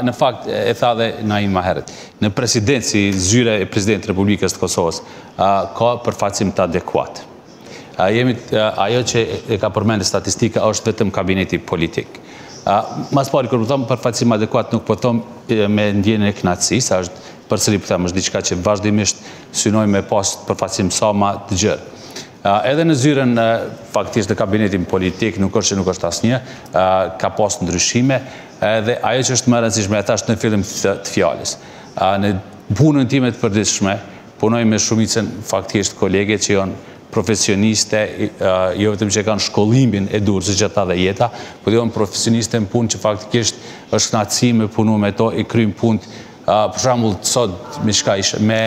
Në fakt, e tha dhe Naim ma herët, në presidenci, zyre e Presidentë Republikës të Kosovës, ka përfaqësim të adekuat. Ajo që e ka përmendë statistika është vetëm kabineti politik. Mas pari, kërë përthom përfaqësim adekuat nuk përthom me ndjenën e knatësi, sa është përsëri përthom është diçka që vazhdimisht synoj me pas përfaqësim sa ma të gjërë. Edhe në zyren faktisht në kabinetin politik, nuk është që nuk është asnjë, ka pas ndryshime, edhe ajo që është më rëndësishme, ata është në fillim të fjallës. Në punën time të përditshme, punoj me shumicën faktisht kolege që janë profesioniste, jo vetëm që kanë shkollimin e durë, si që ta dhe jeta, po dhe janë profesioniste në punë që faktikisht është knatësi me punu me to, i krymë punë, për shembull sot me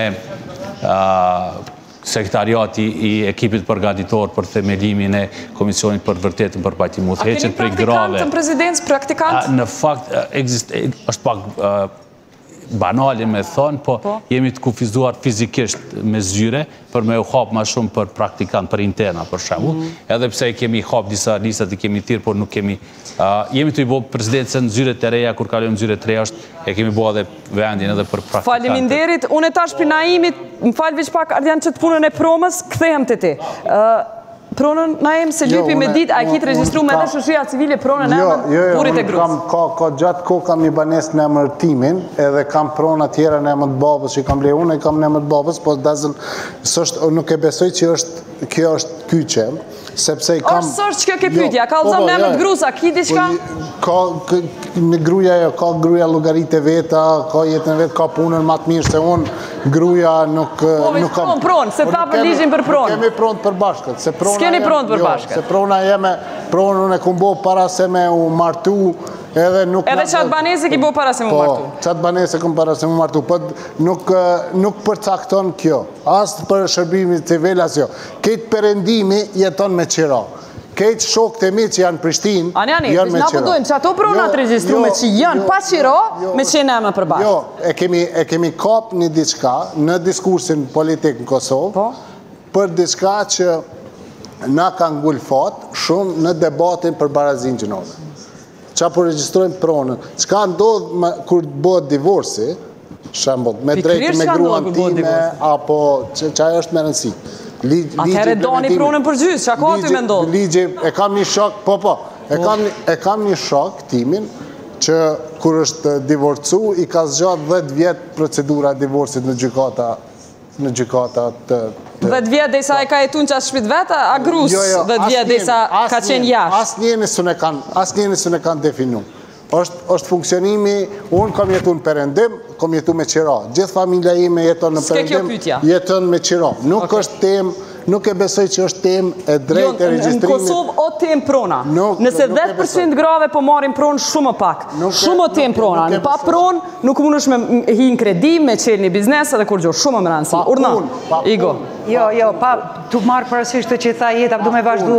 sekretariati i ekipit përgatitor për themelimin e Komisionit për vërtetën për pajtim udhëheqjet prej grave. A keni praktikant në prezidencë, praktikant? Në fakt, është pak banale me thonë, po jemi të kufizuar fizikisht me zyre për me u hapë ma shumë për praktikant, për interna, për shembull. Edhe pse kemi hapë disa listat i kemi tirë, por nuk kemi... Jemi të i bo presidencën zyre të reja, kur kalojmë zyre të reja është, e kemi bo edhe vendin edhe për praktikant. Faleminderit, unë e tash për Naimit, më falë vishë pak ardian që të punën e promës, këthehem të ti. Pronën Naim se lypi me dit, a i kitë registru me dhe shëshia civile pronën emën burit e grus. Ka gjatë ko kam i banes në emër timin, edhe kam pronë atjera në emër të babës që i kam le unë, i kam në emër të babës, po nuk e besoj që kjo është kyqe, sepse i kam... është sërë që kjo ke pytja, ka lëzëm në emër të grusa, ki diçka? Në gruja, ka gruja logarit e veta, ka jetën e vetë, ka punën matë mirë se unë, gruja nuk kam... Pronë, se ta për ligjin për pronë. Kemi pronë për bashkët. S'keni pronë për bashkët. Se prona jeme, pronë unë e kumbo para se me u martu, edhe nuk... Edhe qatë banese ki bo para se me u martu. Po, qatë banese këm para se me u martu, po nuk përcakton kjo. Asë për shërbimi të velas jo. Këtë përendimi jeton me qira. Këtë shokët e mi që janë Prishtinë, janë me qira. Na përdojmë që ato pronat regjistrume që janë pa qira, me qenë e me përbashkë. Jo, e kemi kap një diçka në diskursin politik në Kosovë, për diçka që na ka ngulfat shumë në debatin për barazin gjinove. Qa për regjistrojmë pronën, qka ndodhë kur bëhet divorci, shembull, me drejtë me gruan time, apo qaj është me rëndësi. Atëherë doni pronën për gjysë, qa ka ty me ndodhë? Ligje, e kam një shok, e kam një shok timin, që kur është divorcu, i ka zgjatë 10 vjetë procedura divorcit në gjykata të... 10 vjetë dhe i sa e ka jetu në qatë shpit veta, a grus 10 vjetë dhe i sa ka qenë jashtë? Asë njënë së ne kanë definu. është funksionimi, unë kam jetu në Perëndim, kam jetu me qira. Gjithë familja ime jeton në Perëndim, jeton me qira. Nuk është tem, nuk e besoj që është tem e drejt e regjistrimit. Në Kosovë o tem prona. Nëse 10% grave po marim pronë shumë pak. Shumë o tem prona. Në pa pronë nuk mund është me hi në kredi, me qelë një biznes edhe kur gjo. Shumë më rëndësi. Urna, Igo. Jo, pa, tu marë parasysh të që tha jetë, abdu me vazhdu,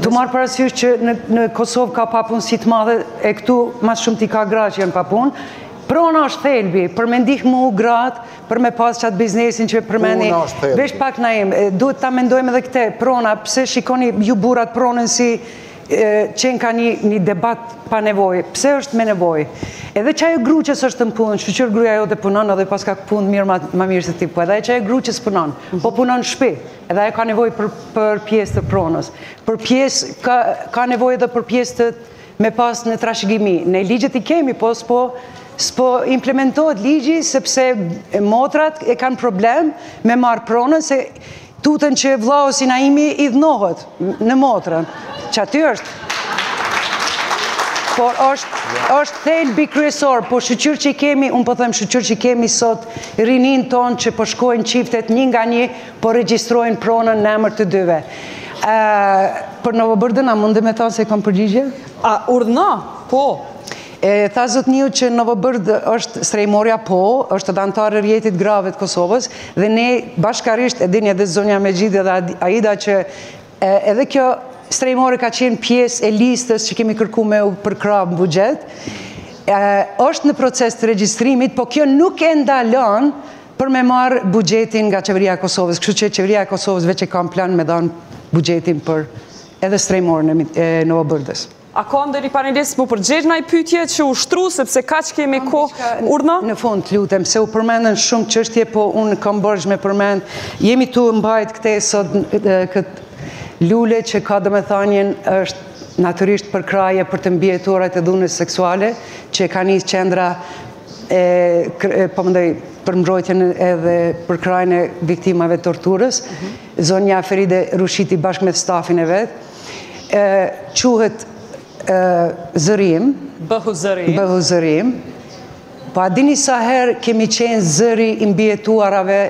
tu marë parasysh që në Kosovë ka papunësi të madhe, e këtu mas shumë ti ka gra që janë papun. Prona është thelbi, për me ndihë mu gratë, për me pas qatë biznesin që përmeni. Vesh pak na im, duhet ta mendojmë edhe këte, prona, pse shikoni ju burat pronën si qenë ka një debat pa nevoj. Pse është me nevoj? Edhe që ajo gruqës është në punë, shqyqër gruja jo dhe punon, edhe pas ka punë mirë ma mirë se ti, po edhe që ajo gruqës punon, po punon shpi, edhe ajo ka nevoj për pjesë të pronës. Për pjesë, ka nevoj edhe për pjesë të me pas në trashëgimi. Ne ligjet I kemi, po s'po implementohet ligji, sepse motrat e kanë problem me marë pronën, se tutën që vlau si Naimi I dhnohet në motrën, që aty është. Por është thelbi kryesor, po shqyqyr që I kemi, unë po them shqyqyr që I kemi sot rinin tonë që po shkojnë qiftet një nga një, po regjistrojnë pronën në emër të dyve. Për Novobërdën, a mundë me thonë se kam përgjigje? A urdhna? Po. Tha Zotniu që Novobërdë është strejmorja po, është të antarë rjetit grave të Kosovës, dhe ne bashkarisht, edini edhe zonja Megjidi dhe Aida që edhe kjo strejmore ka qenë pjesë e listës që kemi kërku me u përkra në bugjet, është në proces të regjistrimit, po kjo nuk e ndalon për me marë bugjetin nga qeveria e Kosovës, kështu që qeveria e Kosovës veç e kam plan me dhanë bugjetin për edhe strejmore në Novobërdës. A ka ndër I panelist më përgjegj në I pytje që u shtru, sepse ka që kemi kohë urdhna? Në fund, lutem, se u përmendën shumë qështje, po unë kam bërgj me përmend. Jemi tu mbajt këte sot këtë lule që ka dëmethanjen është naturisht për kraje për të mbjetuarat e dhunës seksuale, që ka një qendra po mëndoj për mbrojtjen edhe për krajnë e viktimave torturës, zonja Feride Rushiti bashkë me stafin e vetë, quhet zërim, bëhu zërim, po a dini sa herë kemi qenë zëri I mbjetuarave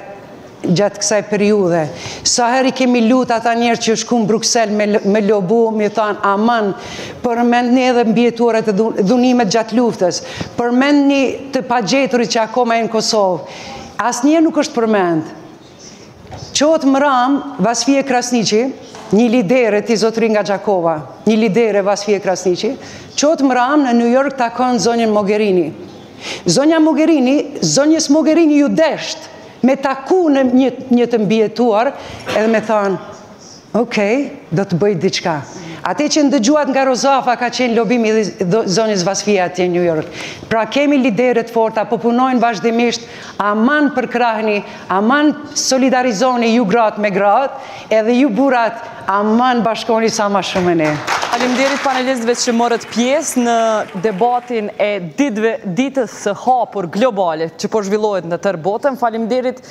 gjatë kësaj periude. Sa herë I kemi lutë ata njerë që shku në Bruxelles me lobu, mi thanë, aman, përmendni edhe mbjetuaret e dhunimet gjatë luftës, përmendni të pagjeturit që akoma e në Kosovë. Asë njerë nuk është përmend. Qotë Mram, Vasfije Krasniqi, një lidere ti zotëri nga Gjakova, një lidere Vasfije Krasniqi, qotë Mram në New York takon zonjën Mogherini. Zonja Mogherini, zonjës Mogherini ju deshtë, me taku në një të mbjetuar, edhe me thanë, okej, do të bëjt diçka. Ate që ndëgjuat nga Rozafa ka qenë lobimi dhe zonjës Vasfija atje në New York. Pra kemi lideret forta, po punojnë vazhdimisht, aman përkrahni, aman solidarizoni ju gratë me gratë, edhe ju burat, aman bashkoni sa ma shumë e ne. Faleminderit panelistëve që morët pjesë në debatin e ditës së hapur globale që po zhvillohet në tërë botën. Faleminderit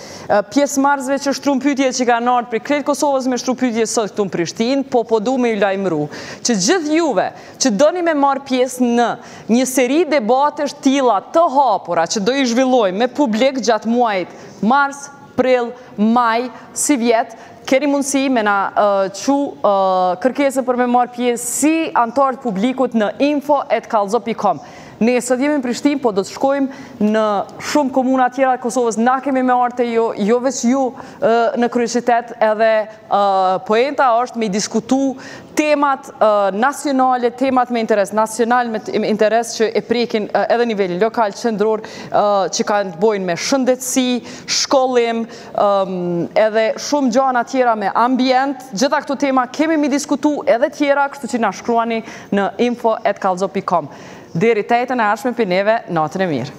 pjesëmarrësve që shtruan pyetje që kanë ardhur prej krejt Kosovës me shtru pyetje sot këtu në Prishtinë, po du me ju lajmëru që gjithë juve që doni me marrë pjesë në një seri debatesh tilla të hapura që do I zhvillojmë me publik gjatë muajit mars, prill, maj, si vjet, keni mundësi me na kërkesën për me marrë pjesë si antarët publikut në info@kallzo.com. Ne sot jemi në Prishtinë, po do të shkojmë në shumë komuna tjera të Kosovës, na kemi me arte jo veç ju në kryeqytet, edhe poenta është me I diskutu temat nacionale, temat me interes nacional, me interes që e prekin edhe nivelin lokal, qendror, që kanë të bojnë me shëndetësi, shkollim, edhe shumë gjana tjera me ambient. Gjitha këto tema kemi me diskutu edhe tjera, kështu që na shkruani në info@kallzo.com. Deri të jetën e ardhshme për neve, natën e mirë.